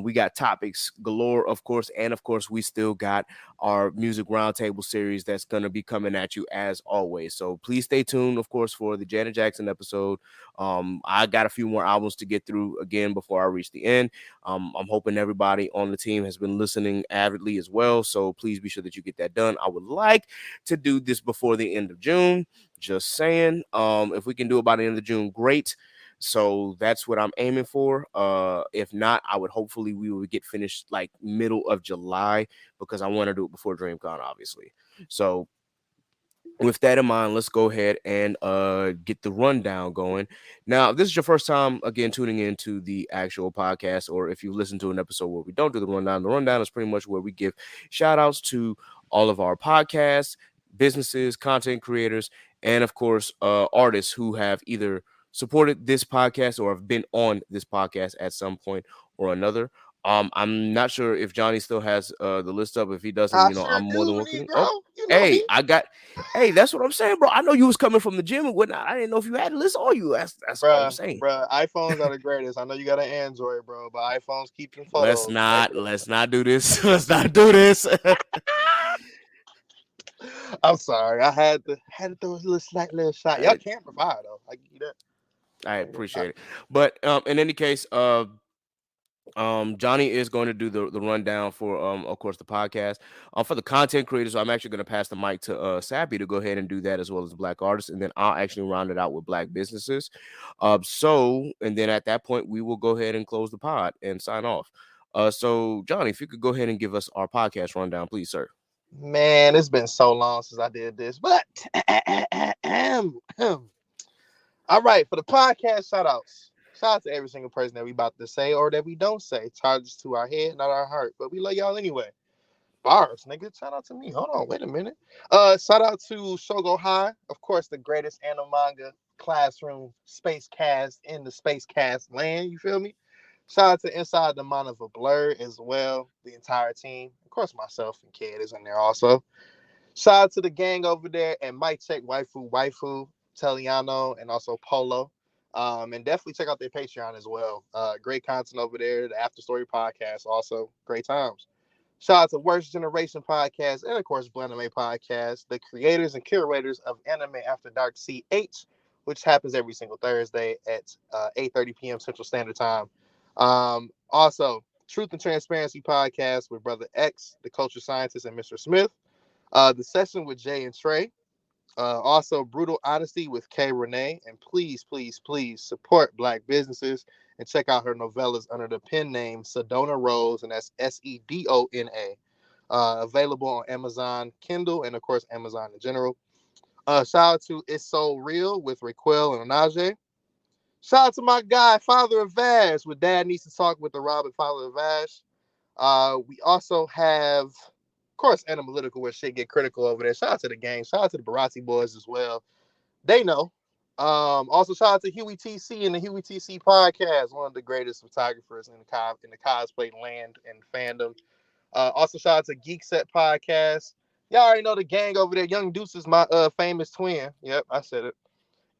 we got topics galore, of course, and of course we still got our music roundtable series that's going to be coming at you as always. So please stay tuned, of course, for the Janet Jackson episode. I got a few more albums to get through again before I reach the end. I'm hoping everybody on the team has been listening avidly as well, so please be sure that you get that done. I would like to do this before the end of June, just saying. If we can do it by the end of June, great. So that's what I'm aiming for. If not, I would hopefully we would get finished like middle of July because I want to do it before DreamCon, obviously. So with that in mind, let's go ahead and get the rundown going. Now, if this is your first time again tuning into the actual podcast, or if you listen to an episode where we don't do the rundown is pretty much where we give shout outs to all of our podcasts, businesses, content creators, and of course, artists who have either supported this podcast or have been on this podcast at some point or another. I'm not sure if Johnny still has the list up. If he doesn't, I I'm sure more than do, welcome. Oh, Negro. You know hey, me. hey, that's what I'm saying, bro. I know you was coming from the gym and whatnot. I didn't know if you had a list on you. That's all I'm saying. Bruh, iPhones are the greatest. I know you got an Android, bro, but iPhones keep your Let's photos. not let's not do this. Let's not do this. I'm sorry. I had to throw a little slight little shot. Y'all I, can't provide though. I give you that. I appreciate it. But in any case, Johnny is going to do the rundown for of course the podcast. For the content creators, I'm actually going to pass the mic to Sappy to go ahead and do that as well as black artists, and then I'll actually round it out with black businesses. And then at that point we will go ahead and close the pod and sign off. So Johnny, if you could go ahead and give us our podcast rundown, please, sir. Man, it's been so long since I did this. But all right, for the podcast shout outs. Shout out to every single person that we about to say or that we don't say. Charges to our head, not our heart. But we love y'all anyway. Bars, nigga. Shout out to me. Hold on, wait a minute. Shout out to Shogo High, of course, the greatest anime manga classroom space cast in the space cast land. You feel me? Shout out to Inside the Mind of a Blur as well, the entire team. Of course, myself and Kid is in there also. Shout out to the gang over there and Mike Check Waifu, Teliano, and also Polo. And definitely check out their Patreon as well. Great content over there. The After Story podcast, also great times. Shout out to Worst Generation podcast and of course Blename podcast, the creators and curators of Anime After Dark CH, which happens every single Thursday at 8:30 p.m. Central Standard Time. Also, Truth and Transparency podcast with Brother X, the culture scientist, and Mr. Smith. The session with Jay and Trey. Also, Brutal Honesty with K. Renee. And please, please, please support Black businesses and check out her novellas under the pen name Sedona Rose, and that's Sedona. Available on Amazon Kindle and, of course, Amazon in general. Shout out to It's So Real with Raquel and Onaje. Shout out to my guy, Father of Vash, with Dad Needs to Talk with the Robin, Father of Vash. We also have, of course, Analytical, where shit get critical over there. Shout out to the gang. Shout out to the Barati boys as well. They know. Also, shout out to Huey TC and the Huey TC podcast, one of the greatest photographers in the cosplay land and fandom. Also, shout out to Geek Set Podcast. Y'all already know the gang over there. Young Deuce is my famous twin. Yep, I said it.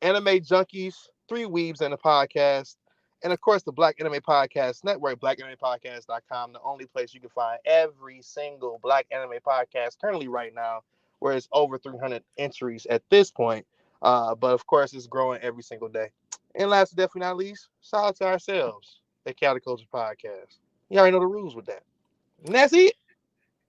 Anime Junkies, 3 Weebs and a podcast. And of course, the Black Anime Podcast Network, blackanimepodcast.com, the only place you can find every single Black Anime podcast currently right now, where it's over 300 entries at this point. But of course, it's growing every single day. And last but definitely not least, shout out to ourselves at Chaotic Culture Podcast. You already know the rules with that. And that's it.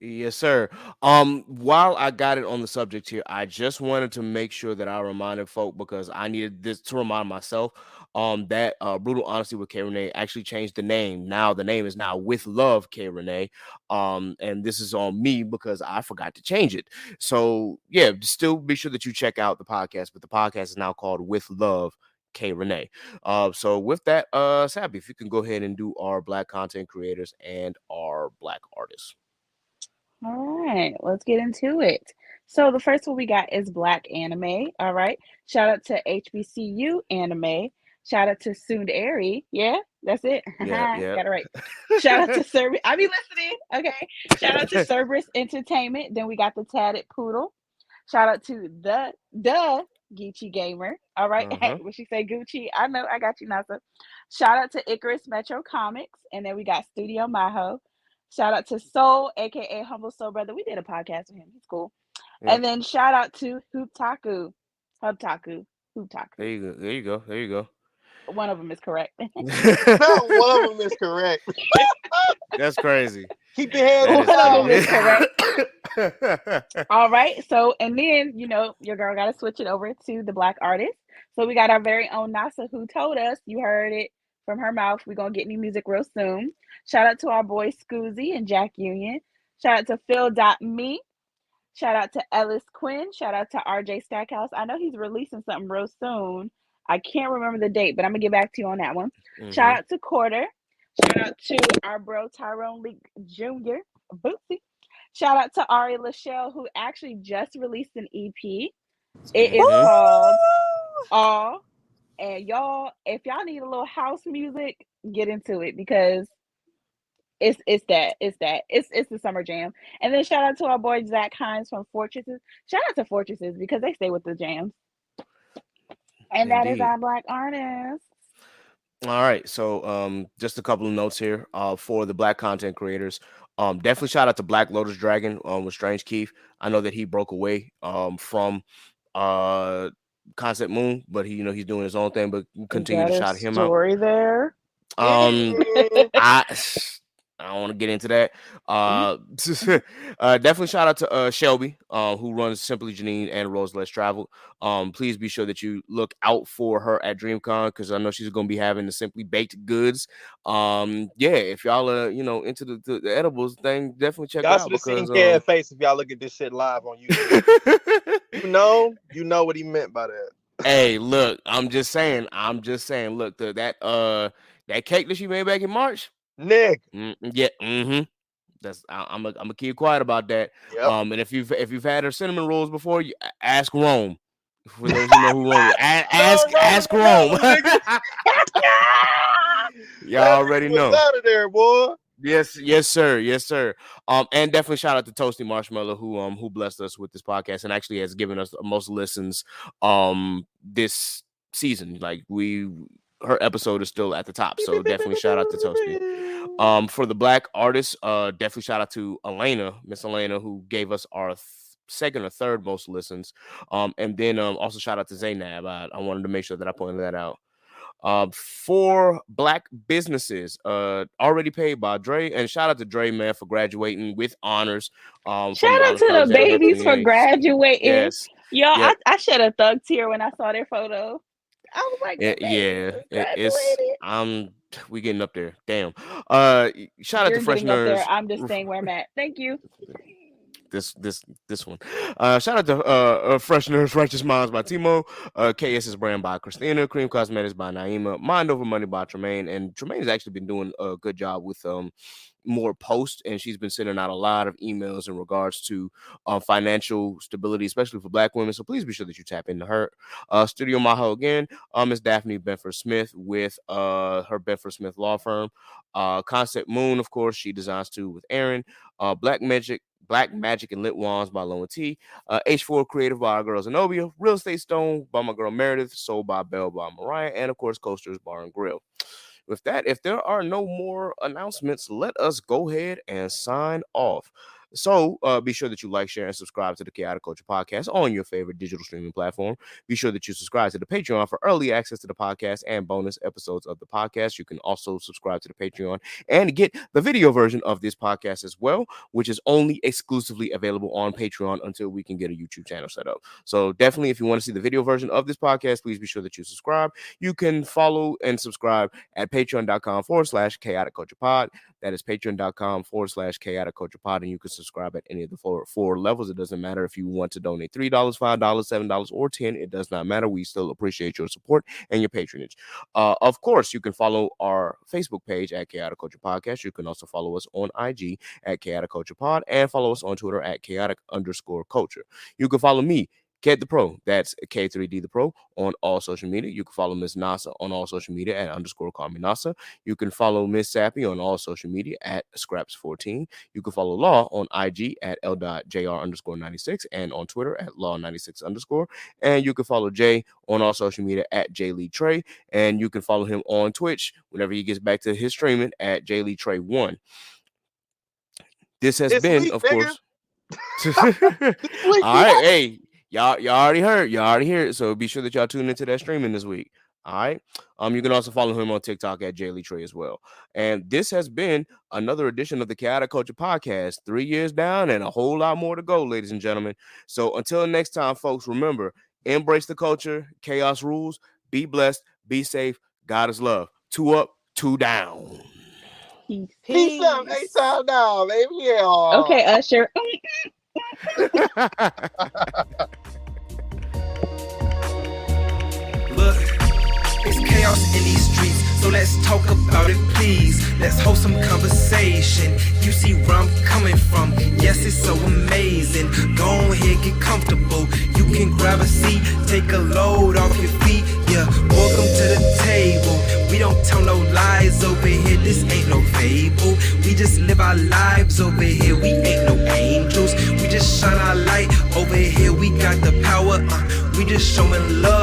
Yes, sir. While I got it on the subject here, I just wanted to make sure that I reminded folk, because I needed this to remind myself. That Brutal Honesty with K Renee actually changed the name. Now the name is now With Love K Renee. And this is on me because I forgot to change it. So yeah, still be sure that you check out the podcast, but the podcast is now called With Love K Renee. So with that, Sappy, if you can go ahead and do our Black content creators and our Black artists. All right, let's get into it. So the first one we got is Black Anime. All right. Shout out to HBCU Anime. Shout out to Sundari. Yeah, that's it. Yeah. Got it right. Shout out to Cerberus. I be listening. Okay. Shout out to Cerberus Entertainment. Then we got the Tatted Poodle. Shout out to the Geechee Gamer. All right. When she say Gucci, I know I got you, Nasa. Shout out to Icarus Metro Comics. And then we got Studio Maho. Shout out to Soul, aka Humble Soul Brother. We did a podcast with him. He's cool. Yep. And then shout out to Hubtaku. There you go. One of them is correct. No, one of them is correct. That's crazy. Keep your hands on one of them is correct. All right. So, and then, your girl got to switch it over to the Black artist. So we got our very own Nasa, who told us, you heard it from her mouth, we're going to get new music real soon. Shout out to our boy Scoozy and Jack Union. Shout out to Phil.me. Shout out to Ellis Quinn. Shout out to RJ Stackhouse. I know he's releasing something real soon. I can't remember the date, but I'm going to get back to you on that one. Shout out to Quarter. Shout out to our bro Tyrone Lee Jr. Bootsy. Shout out to Ari Lachelle, who actually just released an EP. It is called All. And y'all, if y'all need a little house music, get into it, because it's the summer jam. And then shout out to our boy Zach Hines from Fortresses. Shout out to Fortresses because they stay with the jams. And that is our Black artist. All right, so just a couple of notes here for the Black content creators. Definitely shout out to Black Lotus Dragon with Strange Keith. I know that he broke away from Concept Moon, but he's doing his own thing, but continue to shout him out. Story there. I don't want to get into that. Definitely shout out to Shelby, who runs Simply Janine and Rose Less Traveled. Please be sure that you look out for her at DreamCon, because I know she's going to be having the Simply Baked goods. If y'all are into the edibles thing, definitely check it out. Y'all should have seen Kevin's face if y'all look at this shit live on YouTube. you know what he meant by that. Hey, look, I'm just saying. Look, that cake that she made back in March. Nick. That's I'm gonna keep quiet about that. Yep. And if you've had her cinnamon rolls before, you ask Rome. For those who know who Rome, ask Rome. Y'all already know. Out of there, boy. Yes, sir. And definitely shout out to Toasty Marshmallow, who blessed us with this podcast and actually has given us the most listens this season. Like her episode is still at the top, so definitely shout out to Toasty. For the Black artists, definitely shout out to Miss Elena, who gave us our second or third most listens. And then also shout out to Zainab. I wanted to make sure that I pointed that out. For Black businesses, already paid by Dre, and shout out to Dre, man, for graduating with honors. Shout out to the babies for graduating. Yes. Y'all, Yeah, I shed a thug tear when I saw their photo. I was like, yeah. they It's graduated. we getting up there. Damn. Shout out to You're Fresh getting up there. Nerds. I'm just staying where I'm at. Thank you. This one. Shout out to Fresh Nerds Righteous Minds by Timo, KS's Brand by Christina, Cream Cosmetics by Naima, Mind Over Money by Tremaine, and Tremaine has actually been doing a good job with more posts, and she's been sending out a lot of emails in regards to financial stability, especially for Black women. So please be sure that you tap into her. Studio Maho again. Is Daphne Benford Smith with her Benford Smith law firm. Concept Moon, of course, she designs too with Aaron. Black Magic and Lit Wands by Lowen T. H4 Creative by our girl Zenobia. Real Estate Stone by my girl Meredith. Soul by Belle by Mariah. And of course, Coasters Bar and Grill. With that, if there are no more announcements, let us go ahead and sign off. So be sure that you like, share, and subscribe to the Chaotic Culture Podcast on your favorite digital streaming platform. Be sure that you subscribe to the Patreon for early access to the podcast and bonus episodes of the podcast. You can also subscribe to the Patreon and get the video version of this podcast as well, which is only exclusively available on Patreon until we can get a YouTube channel set up. So definitely, if you want to see the video version of this podcast, please be sure that you subscribe. You can follow and subscribe at patreon.com/chaotic culture pod. That is patreon.com/chaotic culture pod, and you can subscribe at any of the four levels. It doesn't matter if you want to donate $3, $5, $7, or $10. It does not matter. We still appreciate your support and your patronage. Of course, you can follow our Facebook page at Chaotic Culture Podcast. You can also follow us on IG at Chaotic Culture Pod and follow us on Twitter at chaotic_culture. You can follow me, Ked the Pro, that's K3D the Pro, on all social media. You can follow Miss Nasa on all social media at _call me Nasa. You can follow Miss Sappy on all social media at Scraps14. You can follow Law on IG at L.JR_96 and on Twitter at Law96_. And you can follow Jay on all social media at JLeeTrey. And you can follow him on Twitch whenever he gets back to his streaming at JLeeTrey1. This has been, sweet, of nigga. course. All right, hey. Y'all already heard. Y'all already heard. So be sure that y'all tune into that streaming this week. All right. You can also follow him on TikTok at JLeeTrey as well. And this has been another edition of the Chaotic Culture Podcast. 3 years down and a whole lot more to go, ladies and gentlemen. So until next time, folks, remember, embrace the culture. Chaos rules. Be blessed. Be safe. God is love. 2 up, 2 down. Peace up, 8 time down, baby. Yeah. Okay, Usher. Look, it's chaos in these streets, so let's talk about it, please. Let's hold some conversation. You see where I'm coming from. Yes, it's so amazing. Go ahead, get comfortable. You can grab a seat, take a load off your feet. Yeah, welcome to the table. We don't tell no lies over here. This ain't no fable. We just live our lives over here. We ain't no angels. We just shine our light over here. We got the power. We just showing love.